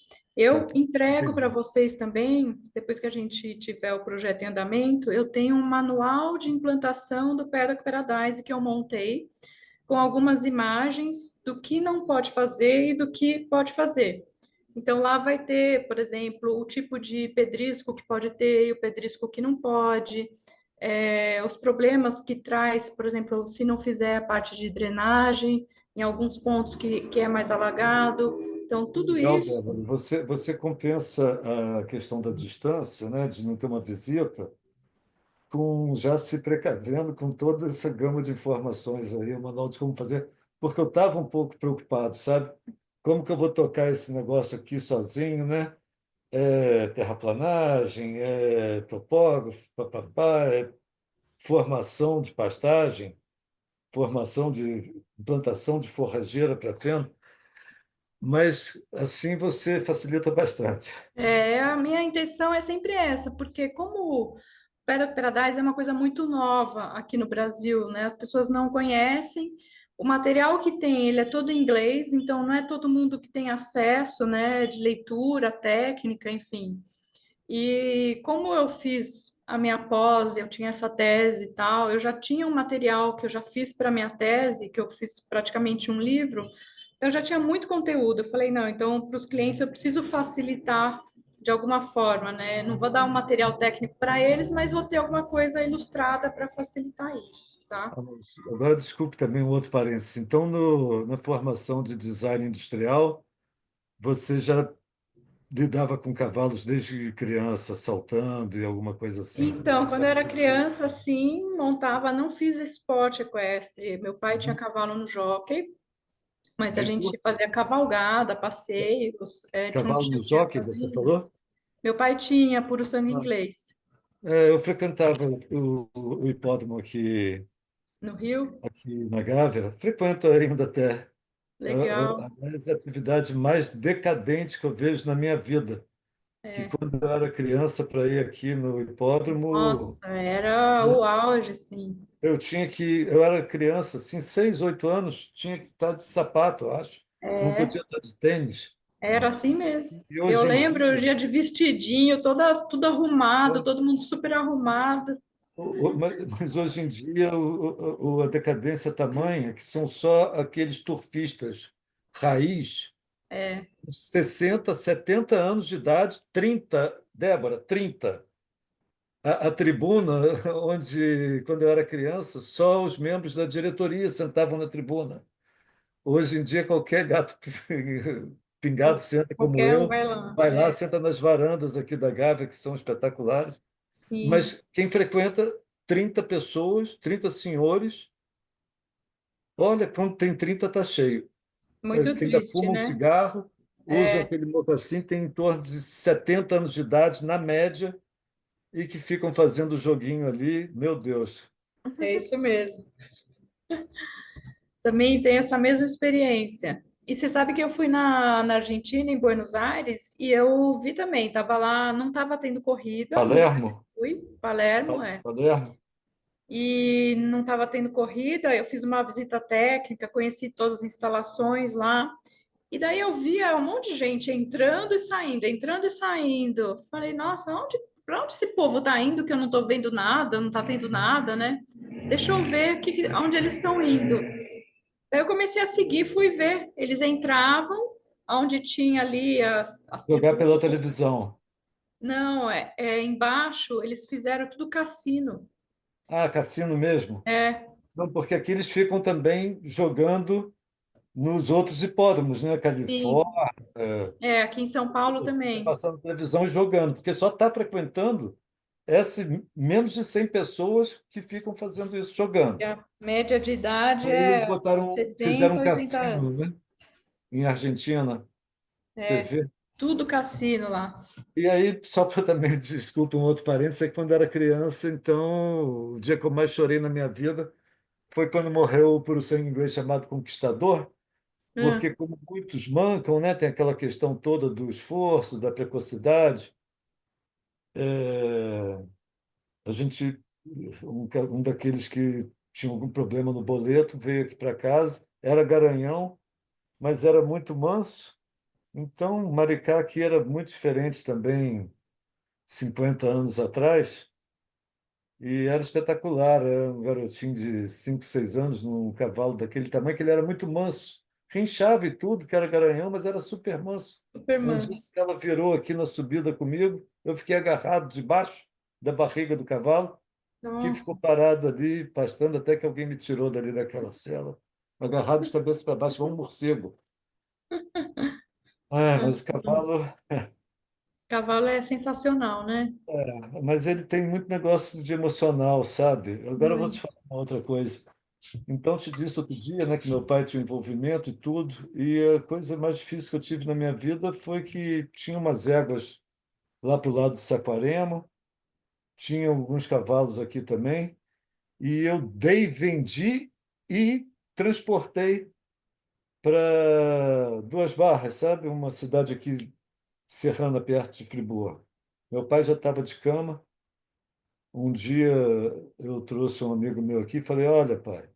Tá, Eu entrego para entendi. vocês também, depois que a gente tiver o projeto em andamento, eu tenho um manual de implantação do Paddock Paradise que eu montei, com algumas imagens do que não pode fazer e do que pode fazer. Então, lá vai ter, por exemplo, o tipo de pedrisco que pode ter e o pedrisco que não pode, os problemas que traz, por exemplo, se não fizer a parte de drenagem, em alguns pontos que é mais alagado. Então, tudo Legal, isso Débora. Você compensa a questão da distância, né, de não ter uma visita, com já se precavendo com toda essa gama de informações aí, o manual de como fazer, porque eu estava um pouco preocupado, sabe? Como que eu vou tocar esse negócio aqui sozinho, né? É terraplanagem, é topógrafo, papapá, é formação de pastagem, formação de implantação de forrageira para feno, mas assim você facilita bastante. a minha intenção é sempre essa, porque como o Paddock Paradise é uma coisa muito nova aqui no Brasil, né? As pessoas não conhecem. O material que tem, ele é todo em inglês, então não é todo mundo que tem acesso, né, de leitura, técnica, enfim. E como eu fiz a minha pós, eu tinha essa tese e tal, eu já tinha um material que eu já fiz para minha tese, que eu fiz praticamente um livro, então eu já tinha muito conteúdo. Eu falei, não, então para os clientes eu preciso facilitar de alguma forma, né? Não vou dar um material técnico para eles, mas vou ter alguma coisa ilustrada para facilitar isso, tá? Agora, desculpe também um outro parênteses. Então, na formação de design industrial, você já lidava com cavalos desde criança, saltando e alguma coisa assim. Então, quando eu era criança, sim, montava, não fiz esporte equestre. Meu pai tinha Uhum. cavalo no jockey, mas a De gente curso? fazia cavalgada, passeios, a gente não Cavalo tinha no o que jockey, fazer você ainda. falou? Meu pai tinha puro sangue Ah. inglês Eu frequentava o hipódromo no Rio. aqui na Gávea, frequento ainda até. Legal. A atividade mais decadente que eu vejo na minha vida, que É. quando eu era criança, para ir aqui no hipódromo, Nossa, era o auge, sim. eu era criança, assim, 6, 8 anos, tinha que estar de sapato, eu acho. Não É, podia estar de tênis. era assim mesmo. E Eu hoje em lembro o dia, dia de vestidinho, tudo arrumado, é, todo mundo super arrumado. mas hoje em dia a decadência é tamanha que são só aqueles turfistas raiz, É, 60, 70 anos de idade, 30, Débora, 30. A tribuna, onde, quando eu era criança, só os membros da diretoria sentavam na tribuna. Hoje em dia, qualquer gato pingado senta como qualquer um eu, vai lá. vai lá, É, senta nas varandas aqui da Gávea, que são espetaculares. sim, Mas quem frequenta 30 pessoas, 30 senhores, olha, quando tem 30 está cheio. muito Que ainda triste, fumam um né? cigarro, usam É, aquele mocassim, tem em torno de 70 anos de idade, na média, e que ficam fazendo o joguinho ali. Meu Deus. é isso mesmo. Também tenho essa mesma experiência. E você sabe que eu fui na Argentina, em Buenos Aires, e eu vi também, tava lá, não estava tendo corrida no dia que eu Palermo? fui, Palermo, Palermo? e não estava tendo corrida, eu fiz uma visita técnica, conheci todas as instalações lá, e daí eu via um monte de gente entrando e saindo, entrando e saindo. Falei, nossa, para onde esse povo está indo que eu não estou vendo nada, não está tendo nada, né? Deixa eu ver onde eles estão indo. Daí eu comecei a seguir, fui ver. Eles entravam, onde tinha ali as Jogar tribunas. pela televisão. Não, embaixo eles fizeram tudo cassino. Ah, cassino mesmo? É, Não, porque aqui eles ficam também jogando nos outros hipódromos, né? sim. Califórnia, Aqui em São Paulo também. passando televisão e jogando, porque só está frequentando menos de 100 pessoas que ficam fazendo isso, E jogando. a média de idade Aí eles é fizeram 70, um 80 cassino, anos. né? Em Argentina, você É, vê. tudo cassino lá. E aí, só para também, desculpa, um outro parênteses, é que quando era criança, então, o dia que eu mais chorei na minha vida foi quando morreu por o sangue inglês chamado Conquistador, Hum, porque como muitos mancam, né, tem aquela questão toda do esforço, da precocidade. É, a gente, um daqueles que tinha algum problema no boleto, veio aqui para casa, era garanhão, mas era muito manso. Então, Maricá aqui era muito diferente também, 50 anos atrás. E era espetacular, era um garotinho de 5, 6 anos, num cavalo daquele tamanho, que ele era muito manso. Rinchava e tudo, que era garanhão, mas era super manso. super Um dia manso. ela virou aqui na subida comigo, eu fiquei agarrado debaixo da barriga do cavalo, que ficou Nossa, parado ali, pastando, até que alguém me tirou dali daquela cela, agarrado de cabeça para baixo, igual um morcego. Ah, mas o cavalo, cavalo é sensacional, né? mas ele tem muito negócio de emocional, sabe? Agora eu vou te Muito. falar uma outra coisa. Então, te disse outro dia, né, que meu pai tinha envolvimento e tudo, e a coisa mais difícil que eu tive na minha vida foi que tinha umas éguas lá para o lado de Saquarema, tinha alguns cavalos aqui também, e eu dei, vendi e transportei para Duas Barras, sabe? Uma cidade aqui serrana perto de Friburgo. Meu pai já estava de cama. Um dia eu trouxe um amigo meu aqui e falei: Olha, pai,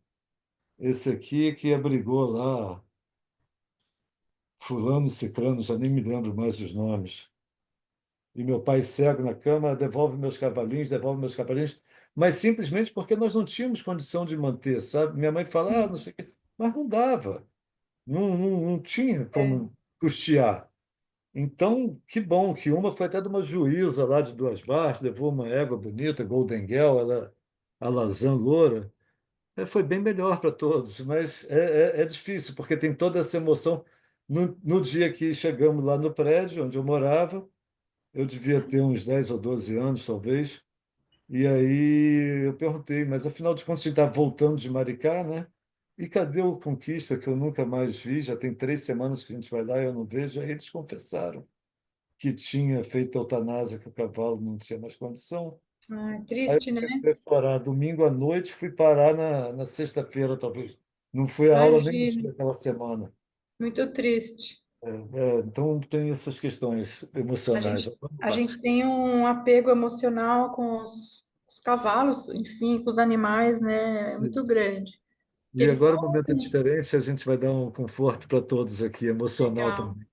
esse aqui que abrigou lá Fulano, Cicrano, já nem me lembro mais dos nomes. E meu pai cego na cama, devolve meus cavalinhos, mas simplesmente porque nós não tínhamos condição de manter, sabe? Minha mãe fala, ah, não sei o quê, mas não dava, não tinha É. como custear. Então, que bom que uma foi até de uma juíza lá de Duas Barras, levou uma égua bonita, Golden Girl, ela, a Lazan loura. Foi bem melhor para todos, mas é difícil, porque tem toda essa emoção. No dia que chegamos lá no prédio onde eu morava, eu devia ter uns 10 ou 12 anos, talvez. E aí eu perguntei, mas afinal de contas, a gente está voltando de Maricá, né? E cadê o Conquista, que eu nunca mais vi? Já tem 3 semanas que a gente vai lá e eu não vejo. Aí eles confessaram que tinha feito eutanásia, que o cavalo não tinha mais condição. Ai, Aí eu triste, né? comecei a explorar domingo à noite, fui parar na sexta-feira, talvez. Não fui à aula nenhum Imagino. dia daquela semana. Muito triste. Então tem essas questões A emocionais. gente, Vamos a lá. gente tem um apego emocional com os cavalos, enfim, com os animais, né? Muito Isso. grande. Porque E eles agora são o momento é uns... diferente, a gente vai dar um conforto para todos aqui, emocional Legal, também,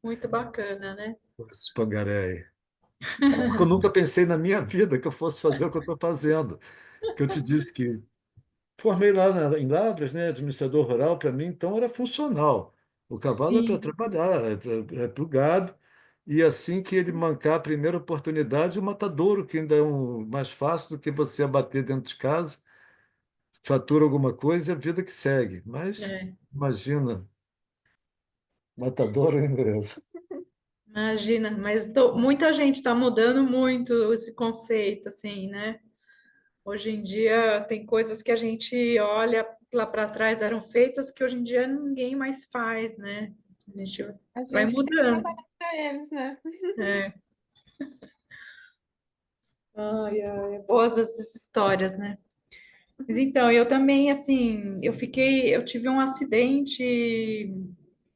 muito bacana, né? com esse pangaré aí. Porque eu nunca pensei na minha vida que eu fosse fazer o que eu estou fazendo. Que eu te disse que formei lá em Lavras, né, administrador rural, para mim, então era funcional. O cavalo é para Sim, trabalhar, é para o gado. E assim que ele mancar a primeira oportunidade, o matadouro, que ainda é mais fácil do que você abater dentro de casa, fatura alguma coisa e a vida que segue. Mas é. imagina, matadouro ainda é. Imagina, mas muita gente está mudando muito esse conceito, assim, né? Hoje em dia tem coisas que a gente olha lá para trás eram feitas que hoje em dia ninguém mais faz, né? A gente A vai gente que tem que mudando. trabalhar para eles, né? É. Ai, ai, boas essas histórias, né? Mas então, eu também, assim, eu tive um acidente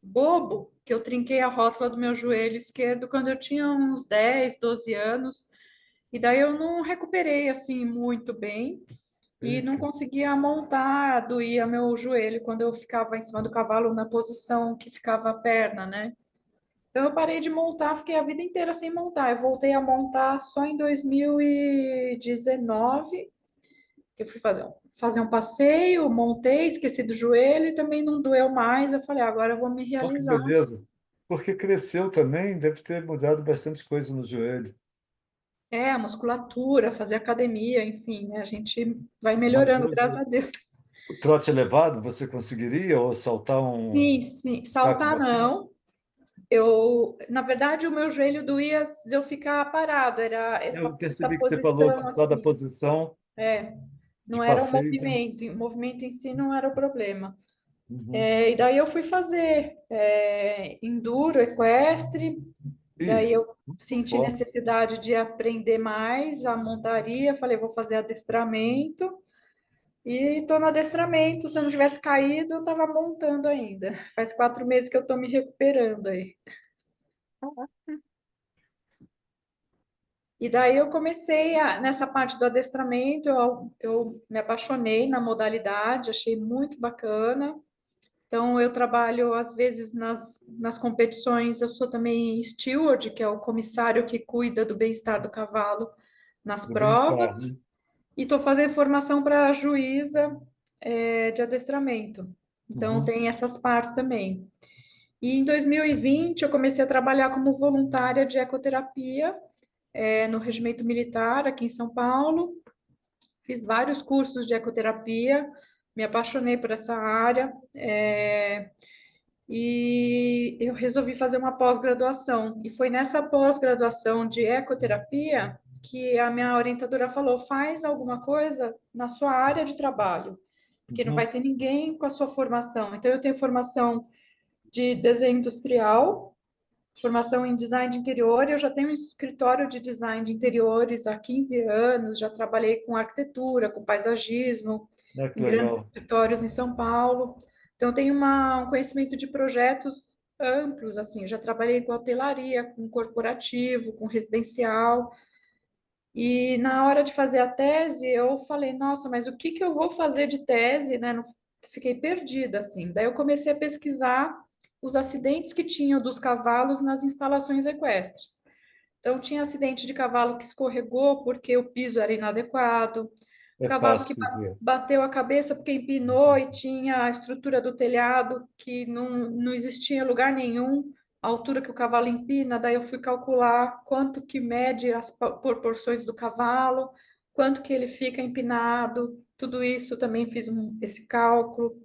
bobo, que eu trinquei a rótula do meu joelho esquerdo quando eu tinha uns 10, 12 anos, e daí eu não recuperei, assim, muito bem, e não Eita. conseguia montar, doía meu joelho quando eu ficava em cima do cavalo na posição que ficava a perna, né? Então eu parei de montar, fiquei a vida inteira sem montar. Eu voltei a montar só em 2019, que eu fui fazer um passeio, montei, esqueci do joelho e também não doeu mais. Eu falei, agora eu vou me Olha que realizar. beleza. Porque cresceu também, deve ter mudado bastante coisa no joelho. É, a musculatura, fazer academia, enfim, né? A gente vai Mas melhorando, graças a hoje, Deus. o trote elevado, você conseguiria? Ou saltar Sim, um sim. taco Saltar bacana? não. Na verdade, o meu joelho doía se eu ficar parado, era Eu essa percebi que você falou posição por causa da assim. posição É, de não era passeio, né? o movimento em si não era o problema. Uhum. E daí eu fui fazer enduro, equestre, daí Ih, eu muito senti forte. necessidade de aprender mais a montaria, falei, vou fazer adestramento, e estou no adestramento, se eu não tivesse caído, eu estava montando ainda. Faz 4 meses que eu estou me recuperando aí. E daí eu comecei nessa parte do adestramento, eu me apaixonei na modalidade, achei muito bacana. Então, eu trabalho, às vezes, nas competições, eu sou também steward, que é o comissário que cuida do bem-estar do cavalo nas Do bem-estar, provas, né? e estou fazendo formação para juíza, de adestramento. Então, Uhum. tem essas partes também. E em 2020, eu comecei a trabalhar como voluntária de ecoterapia, no Regimento Militar, aqui em São Paulo. Fiz vários cursos de ecoterapia, me apaixonei por essa área. E eu resolvi fazer uma pós-graduação. E foi nessa pós-graduação de ecoterapia que a minha orientadora falou: faz alguma coisa na sua área de trabalho, porque não vai Uhum. ter ninguém com a sua formação. Então, eu tenho formação de desenho industrial, formação em design de interior, eu já tenho um escritório de design de interiores há 15 anos, já trabalhei com arquitetura, com paisagismo, Ah, que em grandes legal. escritórios em São Paulo. Então, eu tenho um conhecimento de projetos amplos, assim, eu já trabalhei com hotelaria, com corporativo, com residencial, e na hora de fazer a tese, eu falei, nossa, mas o que que eu vou fazer de tese, né? Fiquei perdida, assim. Daí eu comecei a pesquisar os acidentes que tinham dos cavalos nas instalações equestres. Então, tinha acidente de cavalo que escorregou porque o piso era inadequado, É cavalo que fácil de ver. bateu a cabeça porque empinou e tinha a estrutura do telhado que não existia em lugar nenhum, a altura que o cavalo empina. Daí eu fui calcular quanto que mede as proporções do cavalo, quanto que ele fica empinado, tudo isso também fiz esse cálculo.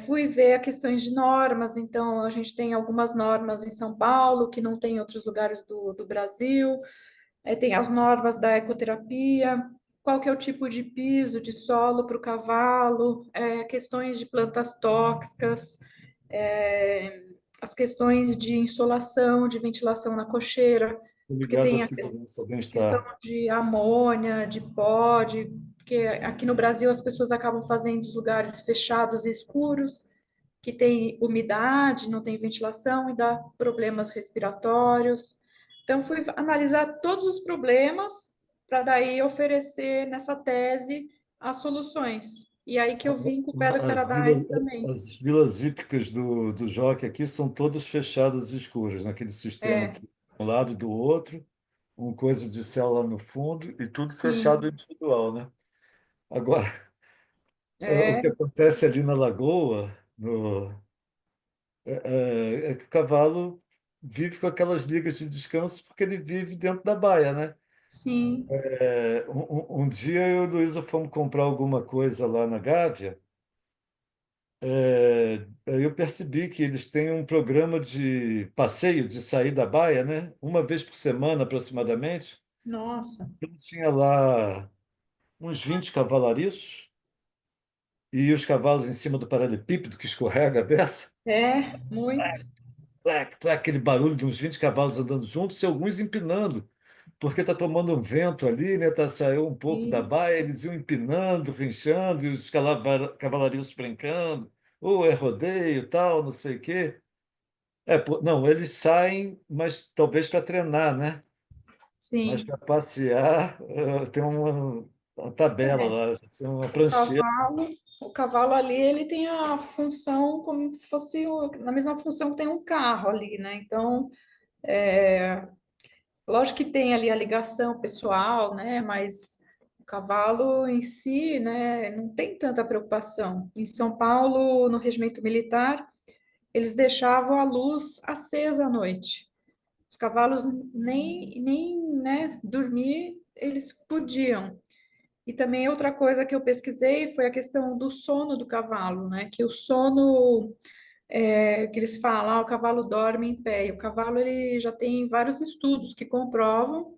Fui ver questões de normas, então a gente tem algumas normas em São Paulo que não tem em outros lugares do Brasil. Tem as normas da ecoterapia, qual que é o tipo de piso, de solo para o cavalo, questões de plantas tóxicas, é, as questões de insolação, de ventilação na cocheira, porque Ligado à tem a segurança, ao questão bem-estar. de amônia, de pó, porque aqui no Brasil as pessoas acabam fazendo os lugares fechados e escuros, que tem umidade, não tem ventilação e dá problemas respiratórios. Então, fui analisar todos os problemas para daí oferecer nessa tese as soluções. E aí que eu vim com o pé do As vilas, Paradise também. as vilas hípicas do Jockey aqui são todas fechadas e escuras, naquele sistema É, que um lado do outro, uma coisa de céu lá no fundo e tudo fechado sim, individual, né? Agora, o é, que acontece ali na Lagoa, é que o cavalo vive com aquelas ligas de descanso porque ele vive dentro da baia, né? sim, Um dia eu e a Luísa fomos comprar alguma coisa lá na Gávea. Aí eu percebi que eles têm um programa de passeio, de sair da baia, né? Uma vez por semana, aproximadamente. nossa, Eu tinha lá uns 20 cavalariços e os cavalos em cima do paralelepípedo que escorrega a beça. muito, Clac, clac, aquele barulho de uns 20 cavalos andando juntos e alguns empinando, porque está tomando um vento ali, né? Tá, saiu um pouco da sim, baia, eles iam empinando, rinchando, e os cavalariços brincando. Ou é rodeio, tal, não sei o quê. Não, eles saem, mas talvez para treinar, né? Mas sim. para passear, tem uma tabela É, lá, tem uma o prancheta. cavalo, o cavalo ali, ele tem a função como se fosse na mesma função que tem um carro ali, né? Então, lógico que tem ali a ligação pessoal, né? Mas o cavalo em si, né, não tem tanta preocupação. Em São Paulo, no regimento militar, eles deixavam a luz acesa à noite. Os cavalos nem, né, dormir eles podiam. E também outra coisa que eu pesquisei foi a questão do sono do cavalo, né? Que o sono que eles falam, o cavalo dorme em pé. E o cavalo ele já tem vários estudos que comprovam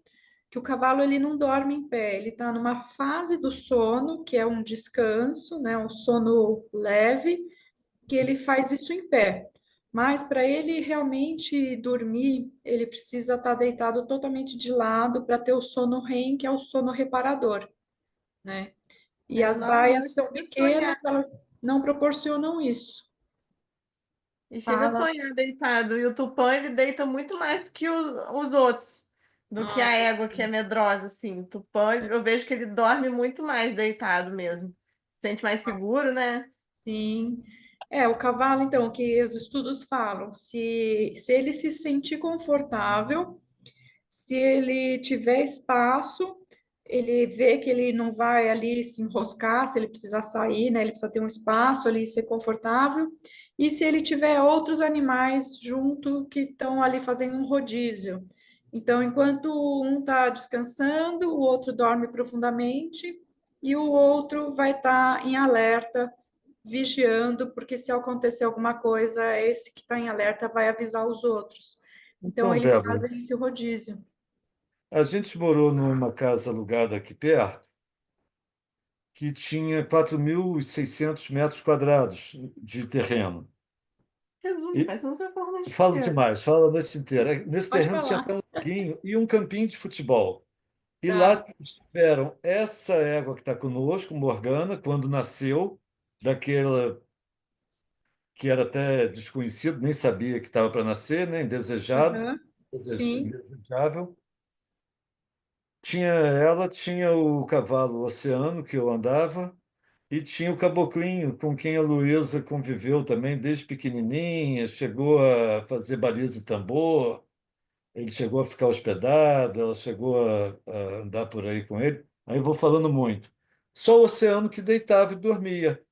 que o cavalo ele não dorme em pé, ele está numa fase do sono que é um descanso, né? Um sono leve, que ele faz isso em pé. Mas para ele realmente dormir, ele precisa estar deitado totalmente de lado para ter o sono REM, que é o sono reparador, né? E as Não, baias são chega a sonhar. pequenas, elas não proporcionam isso. E chega a Fala. sonhar deitado. E o Tupã, ele deita muito mais do que os outros. Do que a Ah, égua, que é medrosa, assim. O Tupã, eu vejo que ele dorme muito mais deitado mesmo. Sente mais seguro, né? sim. O cavalo, então, o que os estudos falam, se ele se sentir confortável, se ele tiver espaço, ele vê que ele não vai ali se enroscar, se ele precisar sair, né? Ele precisa ter um espaço ali, ser confortável. E se ele tiver outros animais junto que estão ali fazendo um rodízio. Então, enquanto um está descansando, o outro dorme profundamente e o outro vai estar em alerta, vigiando, porque se acontecer alguma coisa, esse que está em alerta vai avisar os outros. Então, Então, eles Débora, fazem esse rodízio. a gente morou numa casa alugada aqui perto, que tinha 4.600 metros quadrados de terreno. Resume, E mas não sei falar noite falo inteira. demais, falo a noite inteira. Nesse Pode terreno tinha falar. até um laguinho e um campinho de futebol. E lá Tá. tiveram essa égua que está conosco, Morgana, quando nasceu, daquela que era até desconhecido, nem sabia que estava para nascer, né? Indesejado, Aham. Sim. indesejável. Tinha ela, tinha o cavalo Oceano, que eu andava, e tinha o Caboclinho, com quem a Luísa conviveu também desde pequenininha, chegou a fazer baliza e tambor, ele chegou a ficar hospedado, ela chegou a andar por aí com ele. Aí eu vou falando muito. Só o Oceano que deitava e dormia.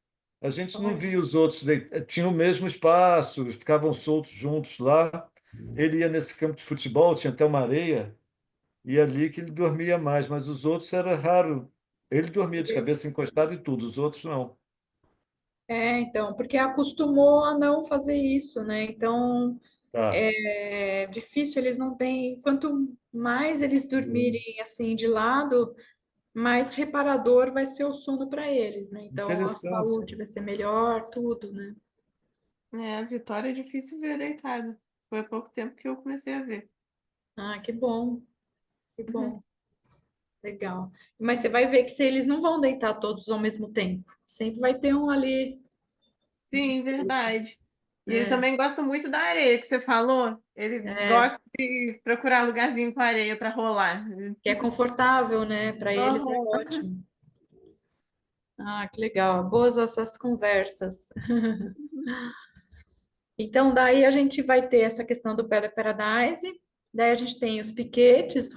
A gente não Olha. via os outros, tinham o mesmo espaço, ficavam soltos juntos lá. Ele ia nesse campo de futebol, tinha até uma areia, e ali que ele dormia mais, mas os outros era raro. Ele dormia de cabeça encostada e tudo, os outros não. Então, porque acostumou a não fazer isso, né? Então, Tá. é difícil, eles não têm. Quanto mais eles Isso. dormirem assim de lado, mais reparador vai ser o sono para eles, né? Então, a Interessante. saúde vai ser melhor, tudo, né? É, a Vitória é difícil ver deitada. Foi há pouco tempo que eu comecei a ver. Ah, que bom, que Uhum. bom, legal. Mas você vai ver que se eles não vão deitar todos ao mesmo tempo, sempre vai ter um ali Sim, discreto. verdade. E ele É, também gosta muito da areia que você falou. Ele é, gosta de procurar lugarzinho com areia para rolar. que é confortável, né? Para eles é Aham. ótimo. Ah, que legal. Boas essas conversas. Então, daí a gente vai ter essa questão do Paddock Paradise, daí a gente tem os piquetes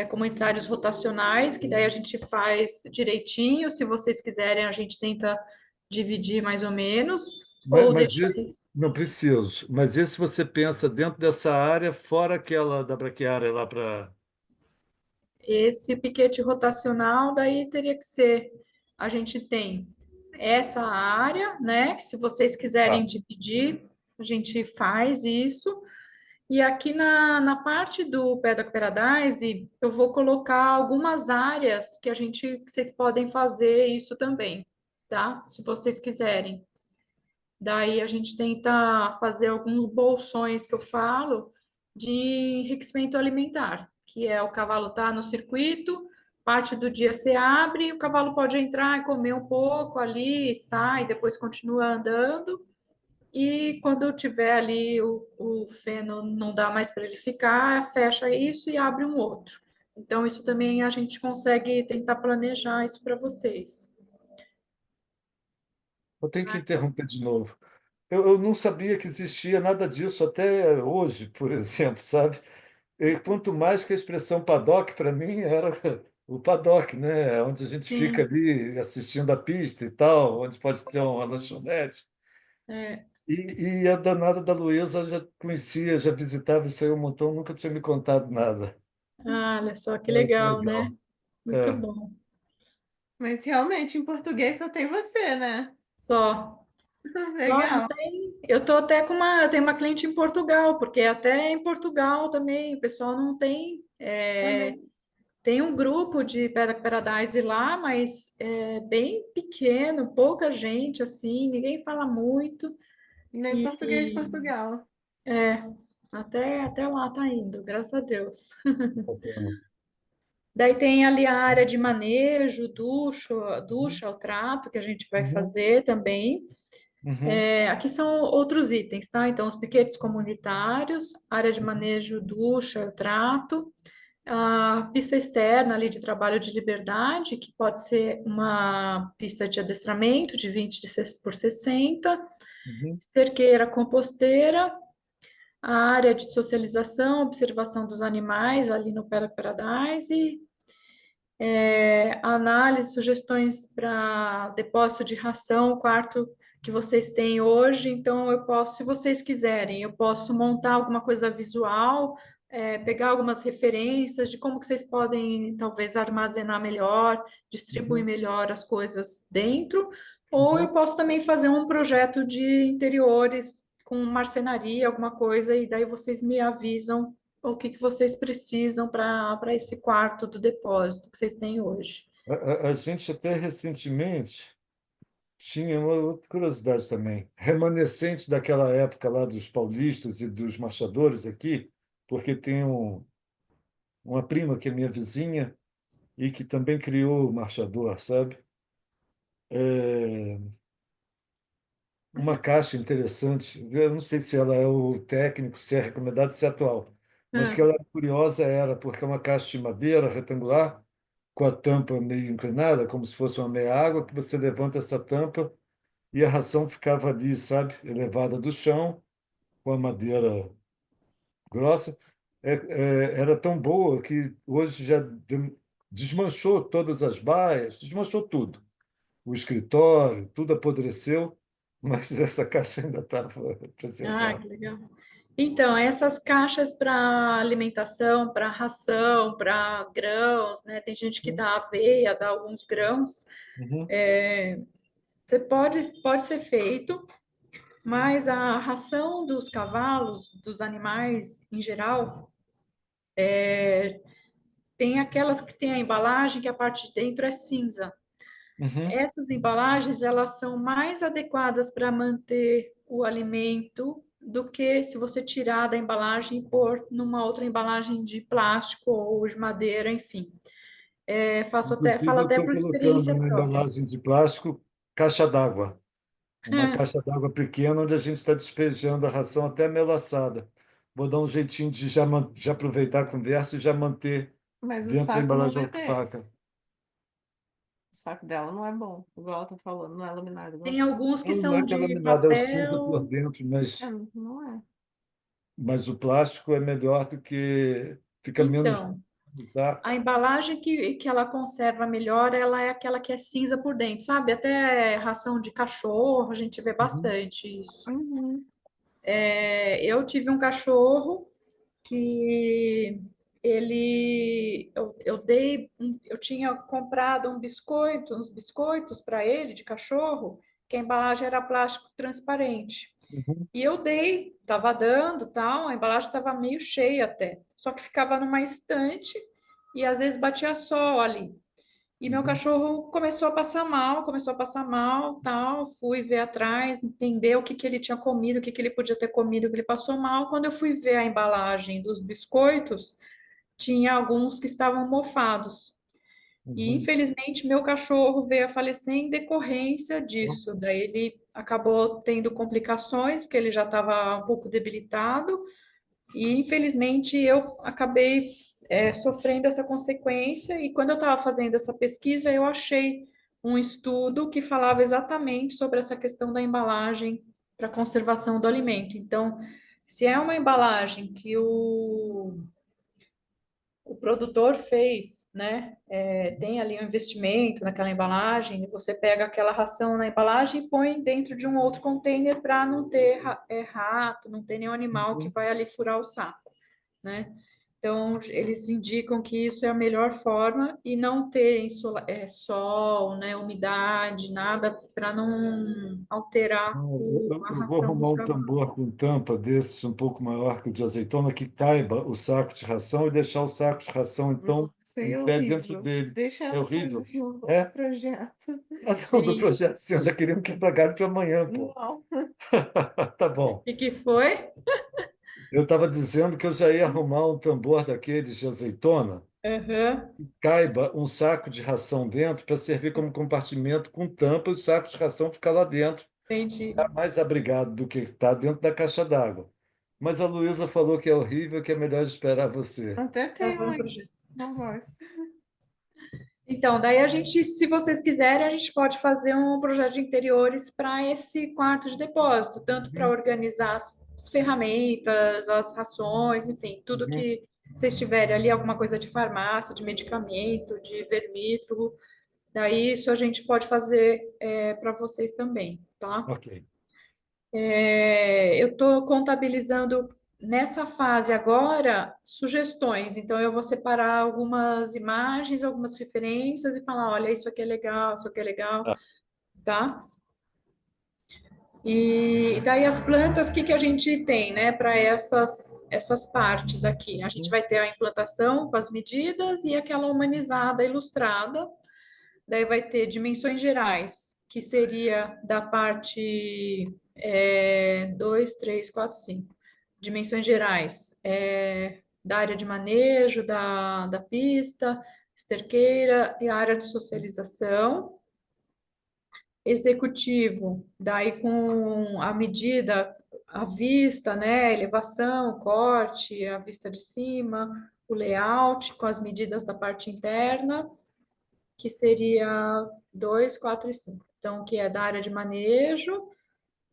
comunitários rotacionais, que daí a gente faz direitinho. Se vocês quiserem, a gente tenta dividir mais ou menos, ou Mas deixa esse, não preciso. Mas esse você pensa dentro dessa área, fora aquela da braquiária lá para. esse piquete rotacional, daí teria que ser, a gente tem essa área, né? Que se vocês quiserem Tá. dividir, a gente faz isso. E aqui na parte do Paddock Paradise, eu vou colocar algumas áreas que vocês podem fazer isso também, tá? Se vocês quiserem. Daí a gente tenta fazer alguns bolsões que eu falo de enriquecimento alimentar, que é o cavalo tá no circuito, parte do dia se abre, o cavalo pode entrar e comer um pouco ali, sai, depois continua andando. E quando tiver ali o feno não dá mais para ele ficar, fecha isso e abre um outro. Então, isso também a gente consegue tentar planejar isso para vocês. Eu tenho que interromper de novo. Eu não sabia que existia nada disso até hoje, por exemplo, sabe? E quanto mais que a expressão paddock, para mim, era o paddock, né? Onde a gente fica Sim, ali assistindo a pista e tal, onde pode ter uma lanchonete. é. E a danada da Luísa já conhecia, já visitava isso aí um montão, nunca tinha me contado nada. Ah, olha só que Que legal, né? legal. Muito É. bom. Mas realmente em português só tem você, né? Só, só não Legal. tem. Eu tô até eu tenho uma cliente em Portugal, porque até em Portugal também o pessoal não tem. Uhum. Tem um grupo de Paradise lá, mas é bem pequeno, pouca gente, assim, ninguém fala muito. Nem português de E Portugal. é, até lá tá indo, graças a Deus. Bacana. Daí tem ali a área de manejo, ducha, o trato que a gente vai Uhum, fazer também. uhum, Aqui são outros itens, tá? Então, os piquetes comunitários, área de uhum, manejo, ducha, o trato. A pista externa ali de trabalho de liberdade, que pode ser uma pista de adestramento de 20 por 60, uhum, cerqueira composteira, a área de socialização, observação dos animais ali no Paddock Paradise, análise, sugestões para depósito de ração, o quarto que vocês têm hoje. Então, eu posso, se vocês quiserem, eu posso montar alguma coisa visual, pegar algumas referências de como que vocês podem, talvez, armazenar melhor, distribuir uhum, melhor as coisas dentro. Ou uhum. eu posso também fazer um projeto de interiores com marcenaria, alguma coisa, e daí vocês me avisam o que que vocês precisam para esse quarto do depósito que vocês têm hoje. A gente até recentemente tinha uma outra curiosidade também, remanescente daquela época lá dos paulistas e dos marchadores aqui, porque tem uma prima que é minha vizinha e que também criou o marchador, sabe? É, uma caixa interessante. Eu não sei se ela é o técnico, se é recomendado, se é atual, mas que Ah, ela era curiosa era porque é uma caixa de madeira retangular com a tampa meio inclinada, como se fosse uma meia água, que você levanta essa tampa e a ração ficava ali, sabe, elevada do chão, com a madeira grossa. Era tão boa que hoje já desmanchou todas as baias, desmanchou tudo. O escritório, tudo apodreceu, mas essa caixa ainda estava preservada. que legal. Então, essas caixas para alimentação, para ração, para grãos, né? Tem gente que dá aveia, dá alguns grãos. Uhum, pode ser feito, mas a ração dos cavalos, dos animais em geral, tem aquelas que tem a embalagem que a parte de dentro é cinza. Uhum. Essas embalagens, elas são mais adequadas para manter o alimento do que se você tirar da embalagem e pôr numa outra embalagem de plástico ou de madeira, enfim. Falo Inclusive, eu até estou por colocando experiência na própria. embalagem de plástico caixa d'água. Uma caixa d'água pequena onde a gente está despejando a ração até amelaçada. Vou dar um jeitinho de já aproveitar a conversa e já manter Mas o dentro da saco não embalagem é opaca. desse. O saco dela não é bom, igual ela tá falando, não é laminado, igual Tem ela tá alguns que Não, não é são que é de laminado, é o cinza por papel. dentro, falando. É, não é. mas o plástico é melhor do que fica menos Então, usar. a embalagem que ela conserva melhor, ela é aquela que é cinza por dentro, sabe? Até ração de cachorro, a gente vê Uhum, bastante isso. Uhum. Eu tive um cachorro que eu tinha comprado uns biscoitos para ele de cachorro, que a embalagem era plástico transparente. uhum, E eu dei, estava dando, tal, a embalagem estava meio cheia até, só que ficava numa estante e às vezes batia sol ali. E meu uhum, cachorro começou a passar mal, tal. Fui ver atrás, entender o que que ele tinha comido, o que que ele podia ter comido, que ele passou mal. Quando eu fui ver a embalagem dos biscoitos, tinha alguns que estavam mofados. E uhum. infelizmente meu cachorro veio a falecer em decorrência disso. Daí ele acabou tendo complicações, porque ele já estava um pouco debilitado. E infelizmente eu acabei sofrendo essa consequência. E quando eu estava fazendo essa pesquisa, eu achei um estudo que falava exatamente sobre essa questão da embalagem para conservação do alimento. Então, se é uma embalagem que o produtor fez, né? Tem ali um investimento naquela embalagem, e você pega aquela ração na embalagem e põe dentro de um outro container para não ter rato, não ter nenhum animal que Uhum. vai ali furar o saco, né? Então, eles indicam que isso é a melhor forma e não ter sol, né, umidade, nada para não alterar Não, a eu vou ração dos arrumar um cavalos. tambor com tampa desses um pouco maior que o de azeitona, que caiba o saco de ração e deixar o saco de ração, então, Nossa, em é pé dentro horrível. dele. Deixa É ela horrível. fazer o É? projeto. Ah, não, do Sim. projeto sim, eu já queria um quebra-galho para amanhã, pô. Não. Tá O bom. que foi? Eu estava dizendo que eu já ia arrumar um tambor daqueles de azeitona, Aham, caiba um saco de ração dentro para servir como compartimento com tampa e o saco de ração ficar lá dentro, entendi. ficar mais abrigado do que está dentro da caixa d'água. Mas a Luísa falou que é horrível, que é melhor esperar você. Até tem um Aham, aqui. Não gosto. então, daí a gente, se vocês quiserem, a gente pode fazer um projeto de interiores para esse quarto de depósito, tanto para Uhum, organizar as ferramentas, as rações, enfim, tudo uhum. que vocês tiverem ali, alguma coisa de farmácia, de medicamento, de vermífugo, daí isso a gente pode fazer para vocês também, tá? Ok. Eu estou contabilizando nessa fase agora sugestões, então eu vou separar algumas imagens, algumas referências e falar, olha, isso aqui é legal, isso aqui é legal, Ah, tá? E daí as plantas, o que que a gente tem, né, para essas partes aqui? A gente uhum, vai ter a implantação com as medidas e aquela humanizada, ilustrada. Daí vai ter dimensões gerais, que seria da parte 2, 3, 4, 5. Dimensões gerais da área de manejo, da pista, esterqueira e a área de socialização. Executivo, daí com a medida, a vista, né, elevação, corte, a vista de cima, o layout com as medidas da parte interna, que seria 2, 4 e 5. Então, que é da área de manejo,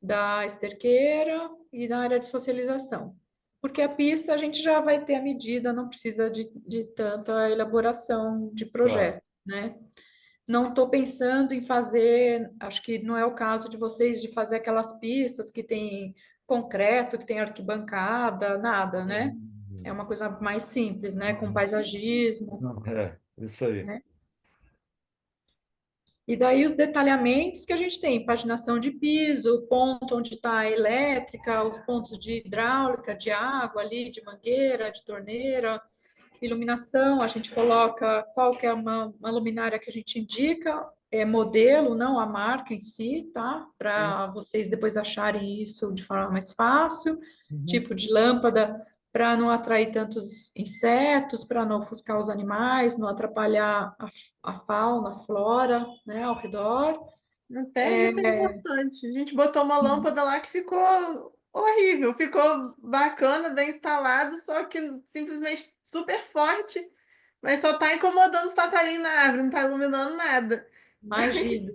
da esterqueira e da área de socialização. Porque a pista a gente já vai ter a medida, não precisa de tanta elaboração de tá. projeto, né? Não estou pensando em fazer, acho que não é o caso de vocês de fazer aquelas pistas que tem concreto, que tem arquibancada, nada, né? É Hum, uma coisa mais simples, né? Com hum. paisagismo, Não, é, isso aí. né? E daí os detalhamentos que a gente tem, paginação de piso, o ponto onde está a elétrica, os pontos de hidráulica, de água ali, de mangueira, de torneira, iluminação, a gente coloca qual que é uma luminária que a gente indica, é modelo, não a marca em si, tá? Sim. Para vocês depois acharem isso de forma mais fácil, Uhum. tipo de lâmpada para não atrair tantos insetos, para não ofuscar os animais, não atrapalhar a fauna, a flora, né, ao redor. Até isso é importante. A gente botou uma Sim, lâmpada lá que ficou horrível, ficou bacana, bem instalado, só que simplesmente super forte, mas só tá incomodando os passarinhos na árvore, não tá iluminando nada. imagino.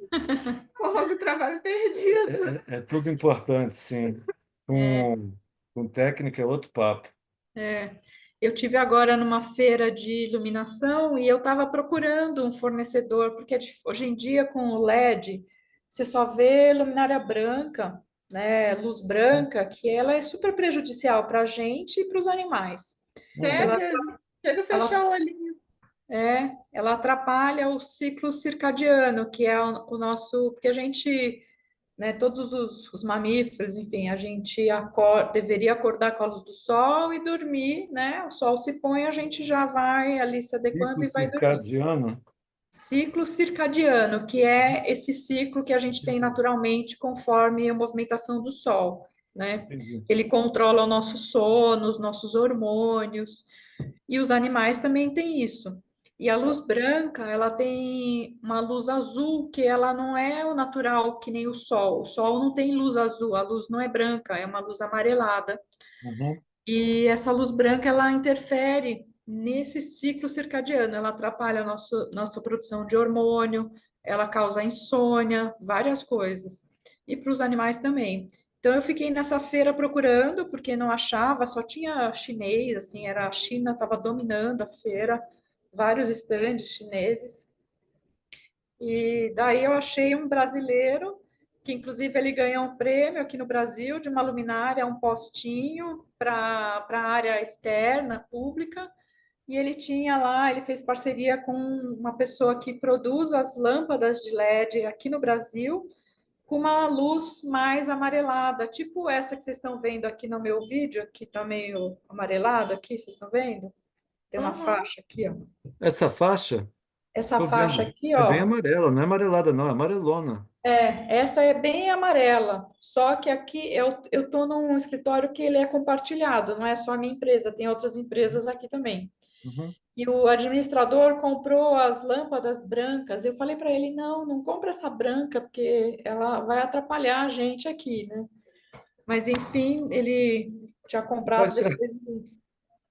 Logo, trabalho perdido. É tudo importante, sim. Com, com técnica é outro papo. É, eu tive agora numa feira de iluminação e eu estava procurando um fornecedor, porque hoje em dia com o LED você só vê luminária branca, né, luz branca, que ela é super prejudicial para a gente e para os animais. Uhum. Ela, Chega, chega a fechar ela, o olhinho. ela atrapalha o ciclo circadiano, que é o nosso, porque a gente, né, todos os mamíferos, enfim, a gente deveria acordar com a luz do sol e dormir, né? O sol se põe, a gente já vai ali se adequando Ciclo e vai dormir. circadiano. Ciclo circadiano, que é esse ciclo que a gente tem Entendi. naturalmente conforme a movimentação do sol, né? Entendi. Ele controla o nosso sono, os nossos hormônios, e os animais também têm isso. E a luz branca, ela tem uma luz azul que ela não é o natural que nem o sol. O sol não tem luz azul, a luz não é branca, é uma luz amarelada. Uhum. E essa luz branca, ela interfere nesse ciclo circadiano, ela atrapalha a nossa produção de hormônio, ela causa insônia, várias coisas. E para os animais também. Então eu fiquei nessa feira procurando, porque não achava, só tinha chinês, assim, era a China estava dominando a feira, vários estandes chineses. E daí eu achei um brasileiro, que inclusive ele ganhou um prêmio aqui no Brasil de uma luminária, um postinho para a área externa, pública. E ele tinha lá, ele fez parceria com uma pessoa que produz as lâmpadas de LED aqui no Brasil, com uma luz mais amarelada, tipo essa que vocês estão vendo aqui no meu vídeo, que está meio amarelado aqui, vocês estão vendo? Tem uma Uhum. faixa aqui, ó. Essa faixa, Essa estou faixa vendo, aqui, é bem ó, amarela, não é amarelada, não, é amarelona. essa é bem amarela, só que aqui eu estou num escritório que ele é compartilhado, não é só a minha empresa, tem outras empresas aqui também. Uhum. E o administrador comprou as lâmpadas brancas. Eu falei para ele, não, não compra essa branca, porque ela vai atrapalhar a gente aqui, né? Mas enfim, ele tinha comprado Mas depois.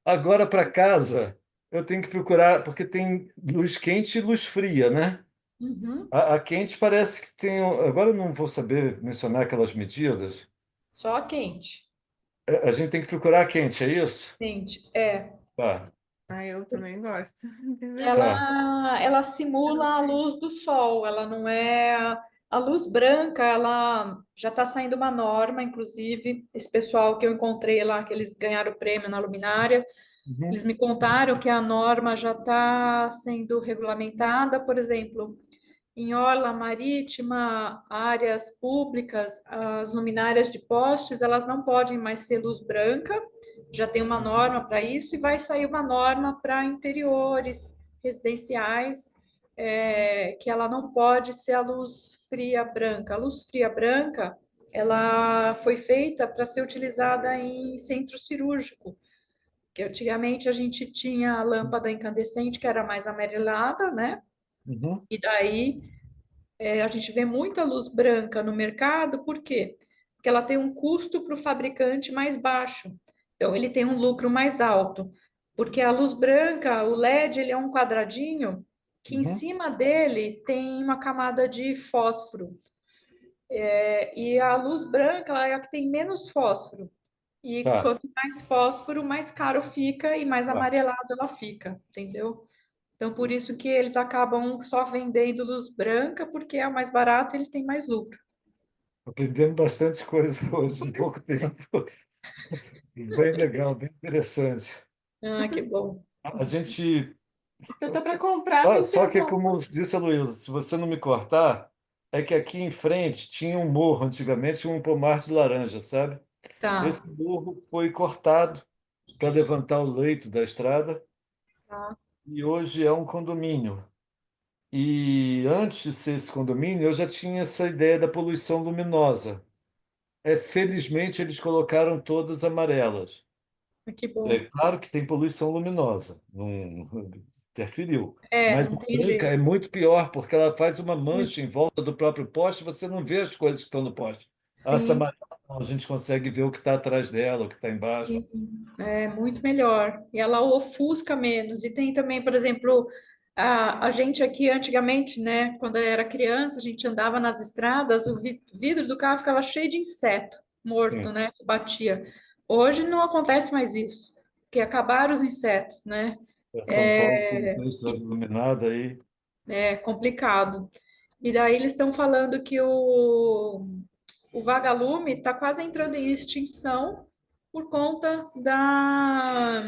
agora para casa, eu tenho que procurar, porque tem luz quente e luz fria, né? Uhum, A quente parece que tem. Agora eu não vou saber mencionar aquelas medidas. só quente. A gente tem que procurar a quente, é isso? Quente, Tá, Ah, eu também gosto. Bem melhor. tá. ela simula a luz do sol, ela não é a luz branca, ela já está saindo uma norma, inclusive esse pessoal que eu encontrei lá, que eles ganharam o prêmio na luminária, Uhum. eles me contaram que a norma já está sendo regulamentada, por exemplo, em orla marítima, áreas públicas, as luminárias de postes, elas não podem mais ser luz branca, já tem uma norma para isso, e vai sair uma norma para interiores residenciais, que ela não pode ser a luz fria branca. A luz fria branca, ela foi feita para ser utilizada em centro cirúrgico, que antigamente a gente tinha a lâmpada incandescente, que era mais amarelada, né? Uhum. E daí a gente vê muita luz branca no mercado, por quê? Porque ela tem um custo para o fabricante mais baixo. Então, ele tem um lucro mais alto. Porque a luz branca, o LED, ele é um quadradinho que em Uhum. cima dele tem uma camada de fósforo. E a luz branca, ela é a que tem menos fósforo. E Tá, quanto mais fósforo, mais caro fica e mais tá. amarelado ela fica, entendeu? Então, por isso que eles acabam só vendendo luz branca, porque é o mais barato e eles têm mais lucro. Aprendendo bastante coisa hoje em pouco tempo. Bem legal, bem interessante. Ah, que bom. A gente Você tá para comprar, Só, tem que ter só um que, bom. como disse a Luísa, se você não me cortar, é que aqui em frente tinha um morro, antigamente um pomar de laranja, sabe? Tá, Esse morro foi cortado para levantar o leito da estrada tá. e hoje é um condomínio. E antes de ser esse condomínio, eu já tinha essa ideia da poluição luminosa. Felizmente, eles colocaram todas amarelas. Que É bom. claro que tem poluição luminosa, não interferiu. É, Mas não a tem branca é jeito. muito pior, porque ela faz uma mancha Muito. em volta do próprio poste, você não vê as coisas que estão no poste. Essa Sim, amarela, não, a gente consegue ver o que está atrás dela, o que está embaixo. sim. É muito melhor. E ela ofusca menos. E tem também, por exemplo, a gente aqui antigamente, né, quando eu era criança, a gente andava nas estradas, o vidro do carro ficava cheio de inseto morto, Sim. né, que batia. Hoje não acontece mais isso, porque acabaram os insetos, né? São Paulo tem É, estrada iluminada aí. é complicado. E daí eles estão falando que o vagalume está quase entrando em extinção por conta da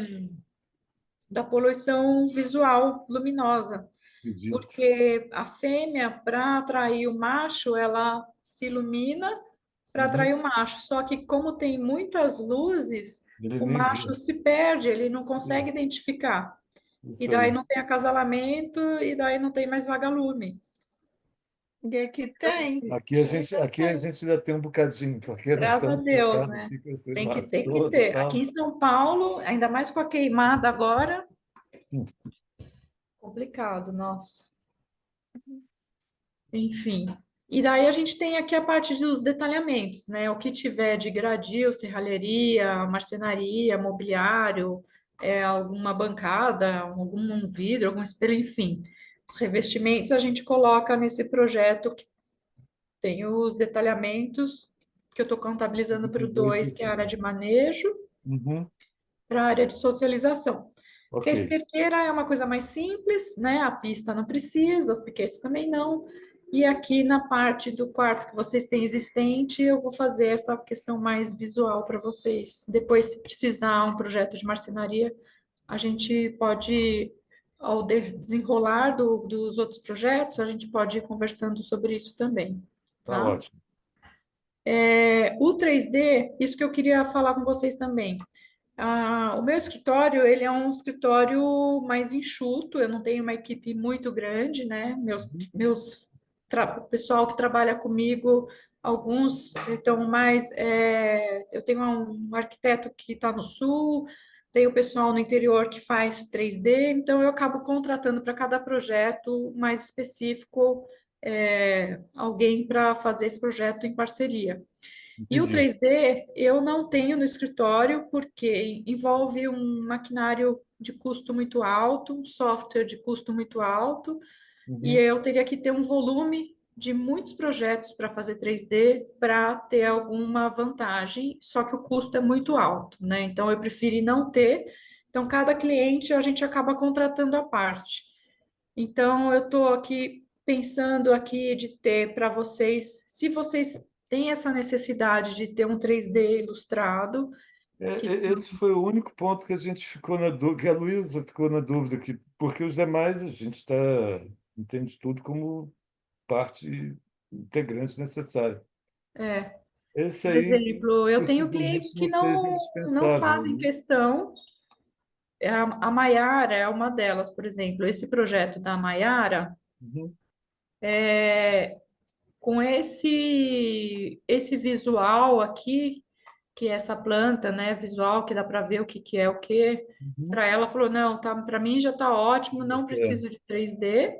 poluição visual luminosa. Acredito. Porque a fêmea, para atrair o macho, ela se ilumina para Uhum. atrair o macho. Só que, como tem muitas luzes, Ele o nem vê. macho se perde, ele não consegue Isso, identificar. E isso daí aí. não tem acasalamento, e daí não tem mais vagalume. E aqui Então, tem. Ainda Aqui a tem. gente ainda tem um bocadinho, porque nós graças a estamos Deus, cercados né? aqui com esse Tem que, mato tem que todo e ter. Aqui tal. em São Paulo, ainda mais com a queimada agora, Hum, complicado, nossa. Enfim. E daí a gente tem aqui a parte dos detalhamentos, né? O que tiver de gradil, serralheria, marcenaria, mobiliário, alguma bancada, algum vidro, algum espelho, enfim. Os revestimentos a gente coloca nesse projeto que tem os detalhamentos que eu estou contabilizando para o Dois 2, que é a área assim. de manejo, Uhum. para a área de socialização. Porque a Ok. esterqueira é uma coisa mais simples, né? A pista não precisa, os piquetes também não. E aqui na parte do quarto que vocês têm existente, eu vou fazer essa questão mais visual para vocês. Depois, se precisar um projeto de marcenaria, a gente pode, ao desenrolar dos outros projetos, a gente pode ir conversando sobre isso também, Tá tá? ótimo. O 3D, isso que eu queria falar com vocês também. O meu escritório, ele é um escritório mais enxuto, eu não tenho uma equipe muito grande, né? Uhum. O pessoal que trabalha comigo, alguns estão mais. Eu tenho um arquiteto que está no sul, tem o pessoal no interior que faz 3D, então eu acabo contratando para cada projeto mais específico, alguém para fazer esse projeto em parceria. E o Entendi. 3D eu não tenho no escritório porque envolve um maquinário de custo muito alto, um software de custo muito alto, e Uhum. eu teria que ter um volume de muitos projetos para fazer 3D para ter alguma vantagem, só que o custo é muito alto, né? Então eu preferi não ter. Então cada cliente a gente acaba contratando à parte. Então, eu estou aqui pensando aqui de ter para vocês, se vocês têm essa necessidade de ter um 3D ilustrado, que Esse foi o único ponto que a gente ficou na dúvida, que a Luísa ficou na dúvida, que, porque os demais a gente entende tudo como parte integrante necessária. é, Esse por aí exemplo, eu tenho clientes possivelmente que não seja não indispensável, fazem né? questão. A Maiara é uma delas, por exemplo. Esse projeto da Maiara, Uhum. com esse visual aqui, que é essa planta, né, visual, que dá para ver o que que é o que, Uhum. para ela falou, não, tá, para mim já está ótimo, não É, preciso de 3D.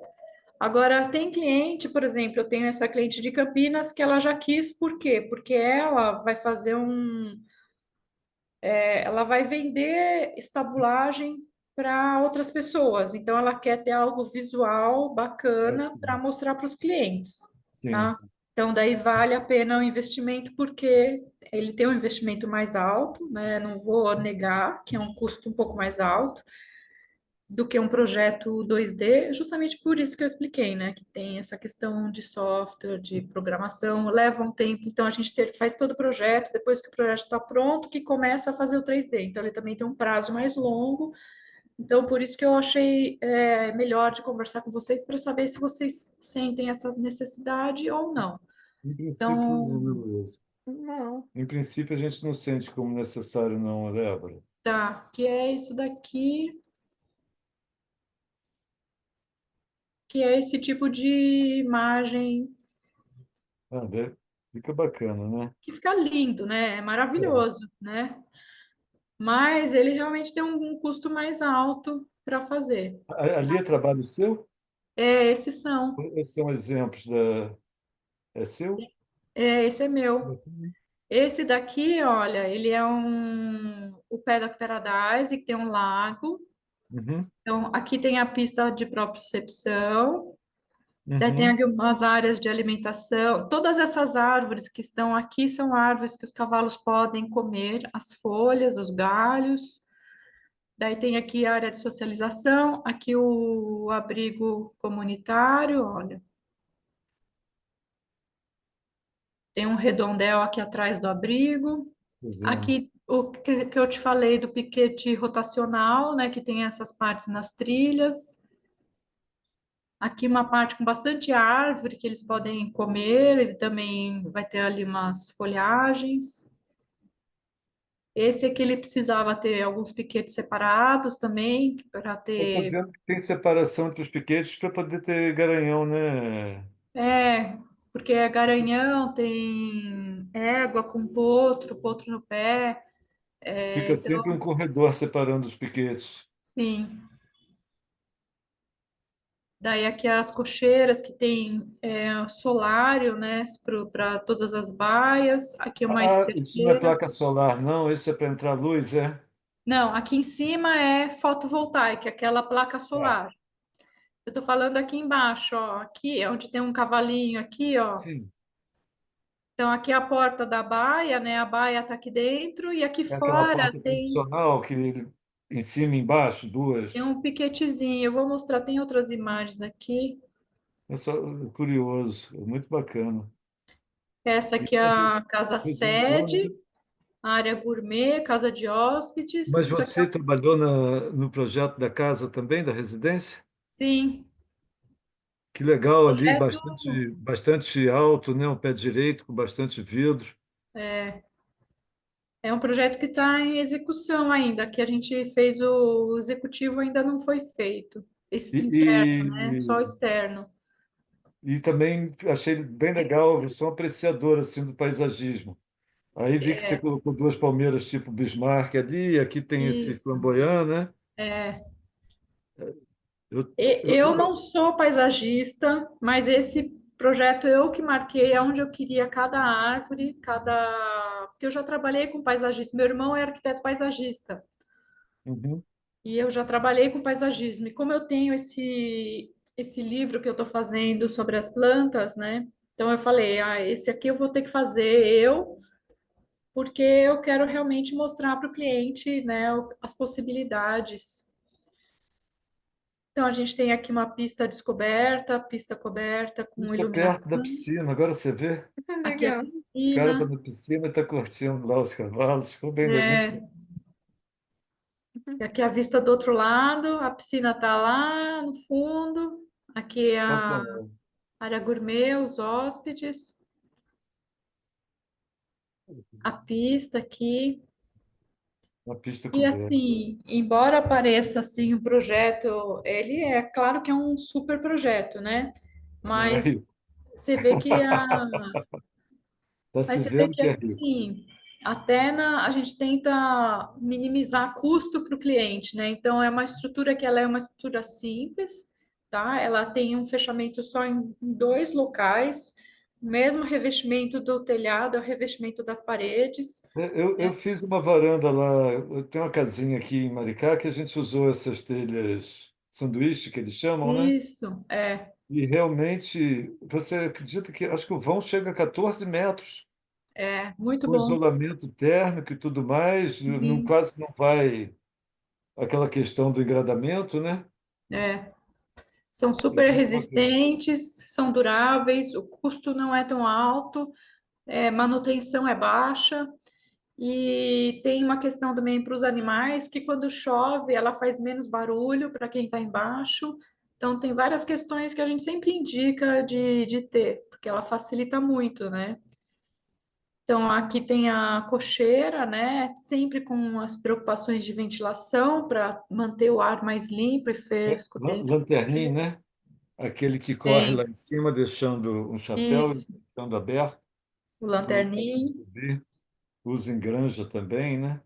Agora, tem cliente, por exemplo, eu tenho essa cliente de Campinas que ela já quis, por quê? Porque ela vai fazer ela vai vender estabulagem para outras pessoas, então ela quer ter algo visual bacana para assim, mostrar para os clientes, sim. tá? Então, daí vale a pena o investimento, porque ele tem um investimento mais alto, né? Não vou negar que é um custo um pouco mais alto do que um projeto 2D, justamente por isso que eu expliquei, né? Que tem essa questão de software, de programação, leva um tempo, então a gente faz todo o projeto, depois que o projeto está pronto, que começa a fazer o 3D. Então ele também tem um prazo mais longo, Então, por isso que eu achei melhor de conversar com vocês para saber se vocês sentem essa necessidade ou não. Em princípio, Então, não, Heloísa. Não. Em princípio, a gente não sente como necessário, não, Débora. tá, que é isso daqui, que é esse tipo de imagem Fica bacana, né? que fica lindo, né? É É. maravilhoso, né? Mas ele realmente tem um custo mais alto para fazer. Ali é trabalho seu? Esses são. Ou são exemplos É seu? Esse é meu. Esse daqui, olha, ele é o pé da Paradise, que tem um lago. Uhum, Então, aqui tem a pista de propriocepção, daí tem uhum. algumas áreas de alimentação. Todas essas árvores que estão aqui são árvores que os cavalos podem comer as folhas, os galhos. Daí tem aqui a área de socialização, aqui o abrigo comunitário, olha. Tem um redondel aqui atrás do abrigo. Tô vendo. Aqui o que eu te falei do piquete rotacional, né, que tem essas partes nas trilhas. Aqui uma parte com bastante árvore que eles podem comer, ele também vai ter ali umas folhagens. Esse aqui ele precisava ter alguns piquetes separados também, para Eu estou ter. vendo que tem separação entre os piquetes para poder ter garanhão, né? É, porque é garanhão, tem égua com potro, potro no pé. Fica sempre um Então, corredor separando os piquetes. sim. Daí aqui as cocheiras que tem solário, né, para todas as baias. Aqui uma Ah, isso não é esteira. placa solar, não. Isso é para entrar luz, é? Não, aqui em cima é fotovoltaica, aquela placa Tá. solar. Eu estou falando aqui embaixo, ó, aqui é onde tem um cavalinho aqui, ó. Sim. Então aqui é a porta da baia, né? A baia tá aqui dentro e aqui É aquela fora porta tem tradicional que em cima e embaixo, tem duas. um piquetezinho. Eu vou mostrar, tem outras imagens aqui. É só curioso, é muito bacana. Essa E aqui é a casa redondona, sede, né? a área gourmet, casa de hóspedes. Mas Isso aqui você trabalhou no projeto da casa também, da residência? sim, Que legal ali, projeto bastante alto, né? Um pé direito com bastante vidro. é, é um projeto que está em execução ainda, que a gente fez o executivo ainda não foi feito, esse E, interno, né? Só o externo. e também achei bem legal, eu sou um apreciador assim, do paisagismo. Aí vi que você colocou duas palmeiras tipo Bismarck ali, aqui tem esse Isso. flamboyant, né? É. Eu, eu Eu não sou paisagista, mas esse projeto eu que marquei aonde eu queria cada árvore, cada. Porque eu já trabalhei com paisagismo. Meu irmão é arquiteto paisagista Uhum. e eu já trabalhei com paisagismo. E como eu tenho esse livro que eu estou fazendo sobre as plantas, né? Então eu falei, esse aqui eu vou ter que fazer eu, porque eu quero realmente mostrar para o cliente, né, as possibilidades. Então, a gente tem aqui uma pista descoberta, pista coberta Eu com estou perto da iluminação. piscina, agora você vê. Aqui é a Legal. O cara está piscina. na piscina e está curtindo lá os cavalos. Ficou bem, muito É, e aqui é a vista do outro lado. A piscina está lá no fundo. Aqui é a sensacional. área gourmet, os hóspedes. A pista aqui. Uma pista E coberta. assim, embora pareça assim um projeto, ele é claro que é um super projeto, né? Não é Mas rico. você vê que Está Mas se você vê vendo que que é rico. assim, a gente tenta minimizar custo para o cliente, né? Então é uma estrutura que ela é uma estrutura simples, tá? Ela tem um fechamento só em dois locais, o mesmo revestimento do telhado, é o revestimento das paredes. Eu fiz uma varanda lá, eu tenho uma casinha aqui em Maricá que a gente usou essas telhas sanduíche, que eles chamam, né? Isso, E realmente, você acredita que acho que o vão chega a 14 metros, muito com bom. isolamento térmico e tudo mais, não, Sim, quase não vai aquela questão do engradamento, né? é. São É super muito bacana. resistentes, são duráveis, o custo não é tão alto, manutenção é baixa. E tem uma questão também para os animais, que quando chove, ela faz menos barulho para quem está embaixo. Então, tem várias questões que a gente sempre indica de ter, porque ela facilita muito, né? Então, aqui tem a cocheira, né? Sempre com as preocupações de ventilação para manter o ar mais limpo e fresco dentro da Lanterninha, cocheira. né? Aquele que corre lá Tem em cima, deixando um chapéu e isso, deixando aberto. o Para lanterninho. subir. Usa em granja também, né?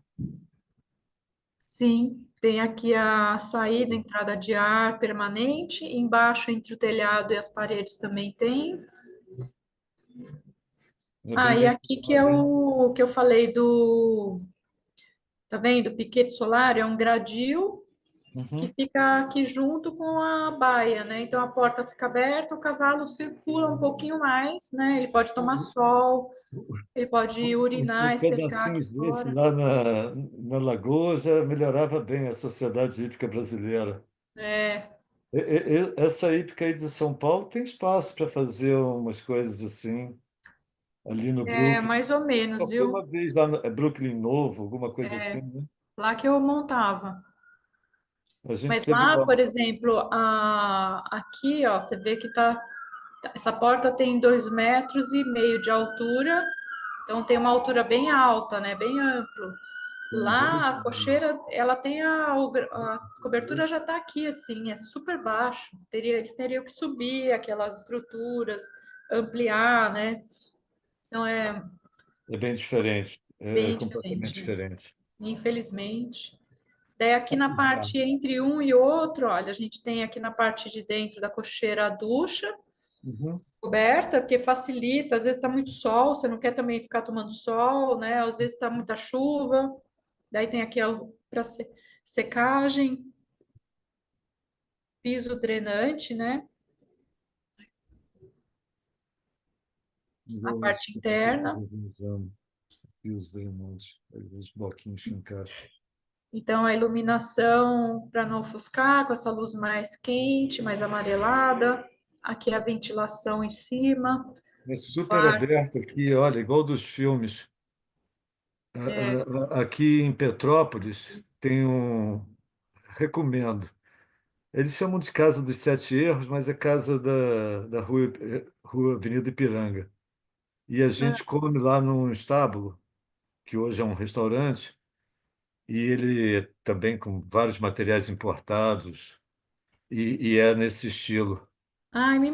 Sim, tem aqui a saída, entrada de ar permanente. Embaixo, entre o telhado e as paredes, também tem. É Ah, bem e aqui que é ventilado, hein? o que eu falei do, tá vendo? O piquete solar é um gradil que Uhum. fica aqui junto com a baia, né? Então a porta fica aberta, o cavalo circula um pouquinho mais, né? Ele pode tomar sol, ele pode urinar Os e secar aqui pedacinhos desse fora. lá na Lagoa já melhorava bem a sociedade hípica brasileira. É, Essa hípica aí de São Paulo tem espaço para fazer umas coisas assim, ali no é Brooklyn. mais ou menos, Só foi viu? uma vez lá no Brooklyn Novo, alguma coisa assim, né? Lá que eu montava. A gente Mas teve lá, lá. por exemplo, aqui, ó, você vê que essa porta tem 2,5 metros de altura, então tem uma altura bem alta, né? Bem amplo. Tem dois. Lá, a cocheira, ela tem a cobertura já está aqui, assim, é super baixo. Eles teriam que subir aquelas estruturas, ampliar, né? Então é É bem diferente, é bem completamente diferente, né? diferente. Infelizmente. Daí aqui na parte entre um e outro, olha, a gente tem aqui na parte de dentro da cocheira a ducha Uhum. coberta, porque facilita, às vezes está muito sol, você não quer também ficar tomando sol, né? Às vezes está muita chuva, daí tem aqui para secagem, piso drenante, né? A Vamos parte interna. usando fios drenantes, os bloquinhos que encaixam. Então a iluminação para não ofuscar, com essa luz mais quente, mais amarelada. Aqui a ventilação em cima. É super Quarto. aberto aqui, olha, igual dos filmes. É. Aqui em Petrópolis tem um. Recomendo. Eles chamam de Casa dos Sete Erros, mas é casa da rua Avenida Ipiranga. E a Ah, gente come lá num estábulo, que hoje é um restaurante, e ele também com vários materiais importados, e é nesse estilo. ai, me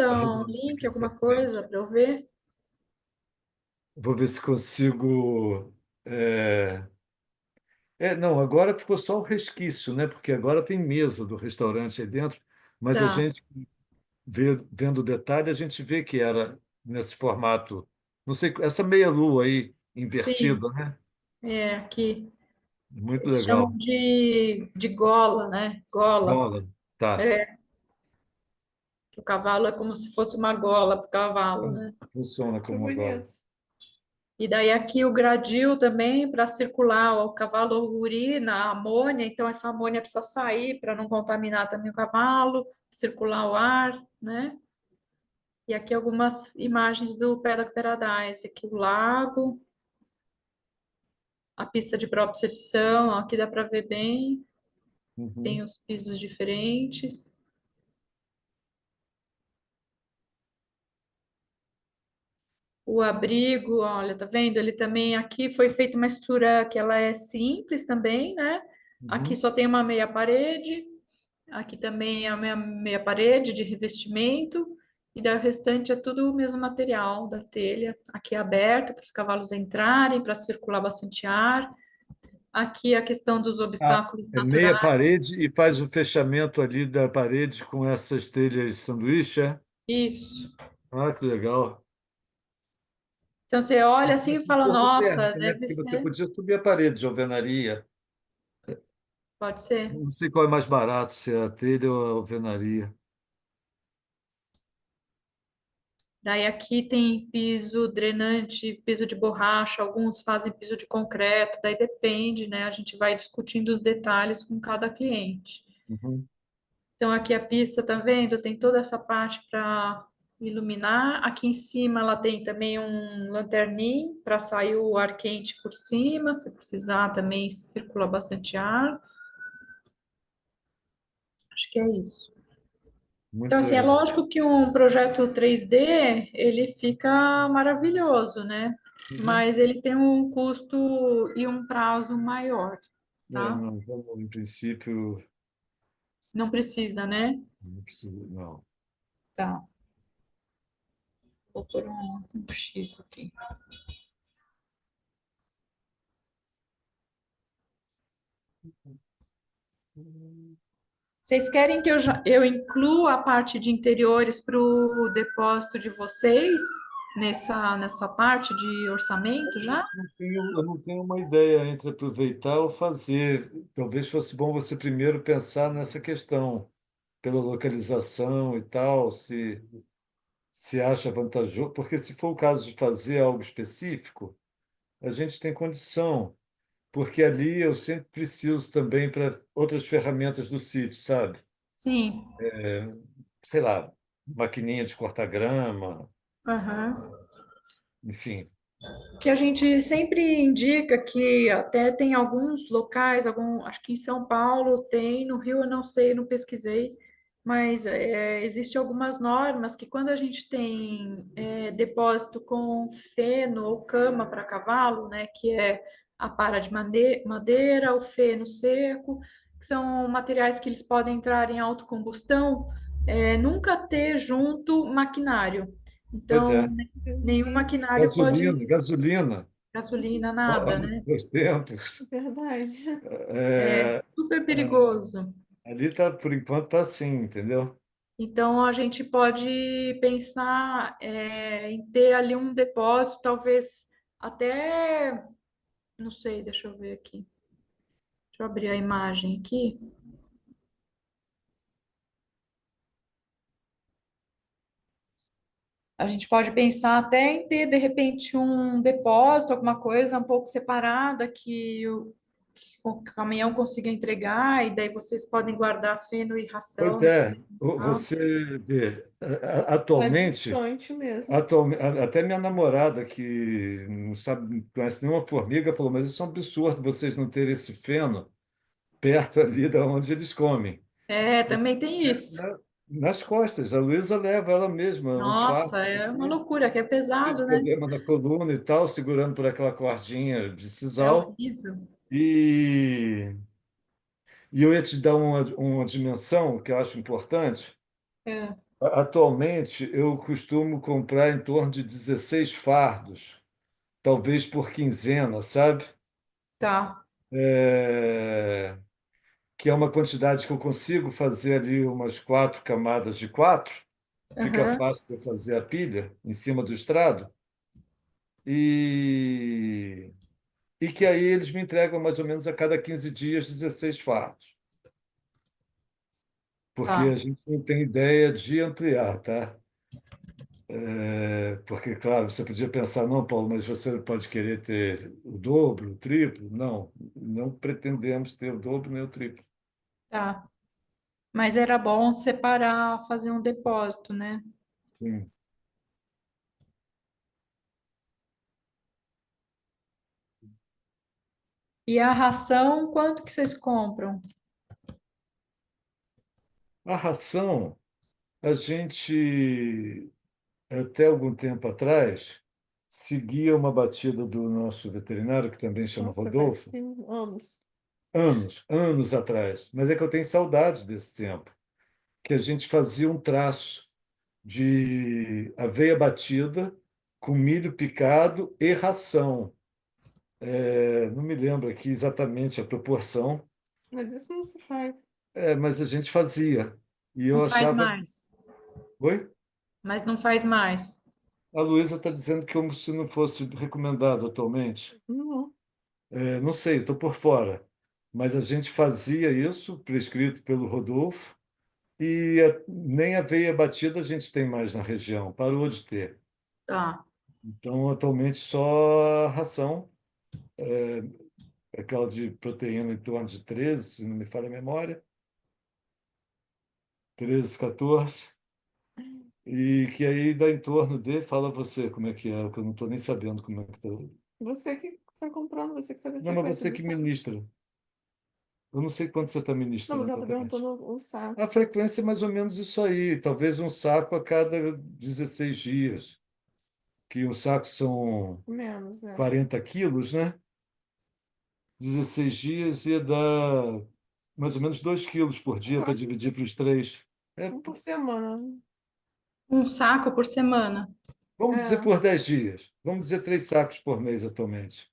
A manda um redondeza link, que você alguma atende. coisa para eu ver. Vou ver se consigo. Não, agora ficou só o resquício, né? Porque agora tem mesa do restaurante aí dentro, mas a Tá, gente vendo o detalhe, a gente vê que era nesse formato, não sei, essa meia-lua aí sim, invertida, né? é aqui. Muito Eles chamam legal. de gola, né? Gola. Bola, tá. É, que o cavalo é como se fosse uma gola para o cavalo, né? Funciona Que como uma bola. bonito. E daí aqui o gradil também para circular, o cavalo urina, a amônia, então essa amônia precisa sair para não contaminar também o cavalo, circular o ar, né? E aqui algumas imagens do Paddock Paradise, aqui o lago, a pista de propriocepção, ó, aqui dá para ver bem, tem Uhum, os pisos diferentes. O abrigo, olha, tá vendo? Ele também aqui foi feita uma estrutura que ela é simples também, né? Aqui uhum, só tem uma meia parede, aqui também é a meia parede de revestimento, e daí o restante é tudo o mesmo material da telha. Aqui é aberto para os cavalos entrarem, para circular bastante ar. Aqui a questão dos Ah, obstáculos é meia naturais. parede e faz o fechamento ali da parede com essas telhas de sanduíche, é? Isso. Ah, que legal. Então você olha Isso é assim e fala, conforto nossa, térmico, né? deve Porque você ser. podia subir a parede de alvenaria. Pode ser. Não sei qual é mais barato, se é a telha ou a alvenaria. Daí aqui tem piso drenante, piso de borracha, alguns fazem piso de concreto, daí depende, né? A gente vai discutindo os detalhes com cada cliente. Uhum. Então aqui a pista, tá vendo? Tem toda essa parte para iluminar. Aqui em cima ela tem também um lanterninho para sair o ar quente por cima, se precisar também circula bastante ar. Acho que é isso. Então, Muito assim, é legal. lógico que um projeto 3D, ele fica maravilhoso, né? Uhum. Mas ele tem um custo e um prazo maior, tá? Não, em princípio, Não precisa, né? não precisa, não. Tá. Vou pôr um X aqui. Vocês querem que eu inclua a parte de interiores para o depósito de vocês nessa parte de orçamento já? Eu não tenho uma ideia entre aproveitar ou fazer. Talvez fosse bom você primeiro pensar nessa questão, pela localização e tal, se acha vantajoso, porque se for o caso de fazer algo específico, a gente tem condição, porque ali eu sempre preciso também para outras ferramentas do sítio, sabe? Sim. Sei lá, maquininha de cortar grama, Aham. enfim. Que a gente sempre indica que até tem alguns locais, acho que em São Paulo tem, no Rio eu não sei, não pesquisei, mas existe algumas normas que quando a gente tem depósito com feno ou cama para cavalo, né, que é a para de madeira, o feno seco, que são materiais que eles podem entrar em autocombustão, nunca ter junto maquinário. Pois é. Então, nenhum maquinário pode Gasolina, gasolina. gasolina, Ó, nada, nos né? meus tempos. Verdade. É É, super é, perigoso. ali tá, por enquanto tá assim, entendeu? Então, a gente pode pensar em ter ali um depósito, talvez até, não sei, deixa eu ver aqui. Deixa eu abrir a imagem aqui. A gente pode pensar até em ter, de repente, um depósito, alguma coisa um pouco separada que o caminhão consiga entregar, e daí vocês podem guardar feno e Pois ração nesse é, local. você vê, Tá atualmente, distante mesmo. até minha namorada, que não sabe, não conhece nenhuma formiga, falou, mas isso é um absurdo vocês não terem esse feno perto ali da onde eles comem. É, também tem É, isso. nas costas, a Luísa leva ela mesma, um fardo Nossa, é uma aqui, loucura, que é cheio de pesado, né? problema na coluna e tal, segurando por aquela cordinha de É sisal. horrível. E, e eu ia te dar uma dimensão que eu acho importante. É, Atualmente, eu costumo comprar em torno de 16 fardos, talvez por quinzena, sabe? tá. É, que é uma quantidade que eu consigo fazer ali umas 4 camadas de quatro, fica Aham, fácil de eu fazer a pilha em cima do estrado, e, e que aí eles me entregam mais ou menos a cada 15 dias 16 fardos, porque tá. a gente não tem ideia de ampliar, tá? Porque, claro, você podia pensar, não, Paulo, mas você pode querer ter o dobro, o triplo. Não, não pretendemos ter o dobro nem o triplo. Tá. Mas era bom separar, fazer um depósito, né? Sim. E a ração, quanto que vocês compram? A ração, a gente, até algum tempo atrás, seguia uma batida do nosso veterinário, que também chama Nossa, faz Rodolfo, anos. anos atrás. Mas é que eu tenho saudade desse tempo, que a gente fazia um traço de aveia batida com milho picado e ração. Não me lembro aqui exatamente a proporção, Mas isso não se faz. mas a gente fazia. E Não eu faz achava. mais. Oi? Mas não faz mais. A Luísa está dizendo que como se não fosse recomendado atualmente. Não. Não sei, estou por fora. Mas a gente fazia isso, prescrito pelo Rodolfo, e nem aveia batida a gente tem mais na região, parou de ter. Tá. Então, atualmente, só a ração, aquela de proteína em torno de 13, se não me falha a memória, 13, 14. E que aí dá em torno de, fala você como é que é, que eu não estou nem sabendo como é que está. Você que está comprando, você que sabe a Não, mas frequência você do que saco. ministra. Eu não sei quanto você está Não, mas ministrando ela está exatamente. perguntando o saco. A frequência é mais ou menos isso aí, talvez um saco a cada 16 dias, que um saco são Menos, né? 40 quilos, né? 16 dias ia dar mais ou menos 2 quilos por dia para dividir para os três. É, Um por semana. Um saco por semana. vamos dizer É. por 10 dias. Vamos dizer 3 sacos por mês atualmente.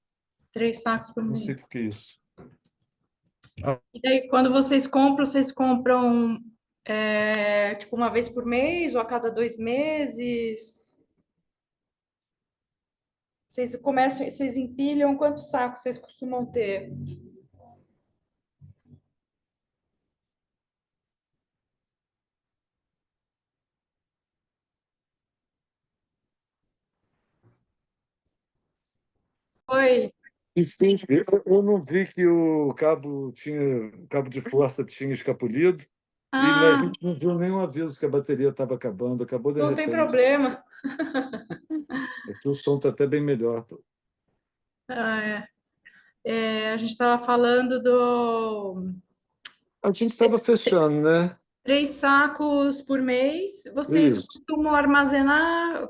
3 sacos por Não mês. sei por que isso. E daí, quando vocês compram tipo uma vez por mês ou a cada 2 meses? Vocês empilham quantos sacos vocês costumam ter? Oi. Eu não vi que o cabo de força tinha escapulido e a Ah, gente não viu nenhum aviso que a bateria estava acabando, acabou de não tem repente. problema. Aqui o som está até bem melhor. Ah, a gente estava falando do A gente estava fechando, né? 3 sacos por mês. Vocês Isso. costumam armazenar?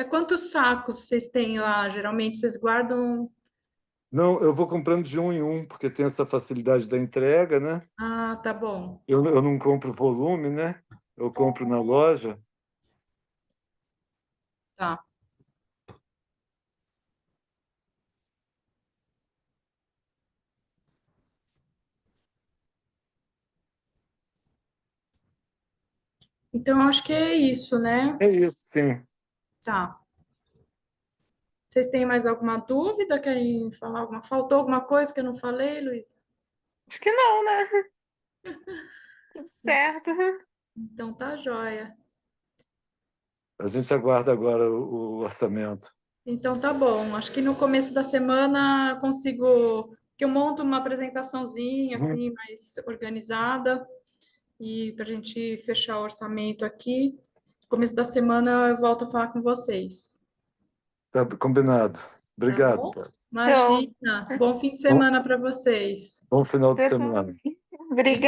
Quantos sacos vocês têm lá? Geralmente vocês guardam. Não, eu vou comprando de um em um, porque tem essa facilidade da entrega, né? Ah, tá bom. Eu não compro volume, né? Eu compro na loja. Tá. Então, eu acho que é isso, né? É isso, sim. Tá. Vocês têm mais alguma dúvida? Querem falar alguma? Faltou alguma coisa que eu não falei, Luiz? Acho que não, né? Tudo certo. Então tá joia. A gente aguarda agora o orçamento. Então tá bom. Acho que no começo da semana eu consigo que eu monto uma apresentaçãozinha Uhum. assim mais organizada e para a gente fechar o orçamento aqui. No começo da semana eu volto a falar com vocês, Tá combinado. tá Obrigado, bom? tá? Então, Imagina. Bom fim de Bom, semana para vocês. bom final de você semana. também. Obrigada.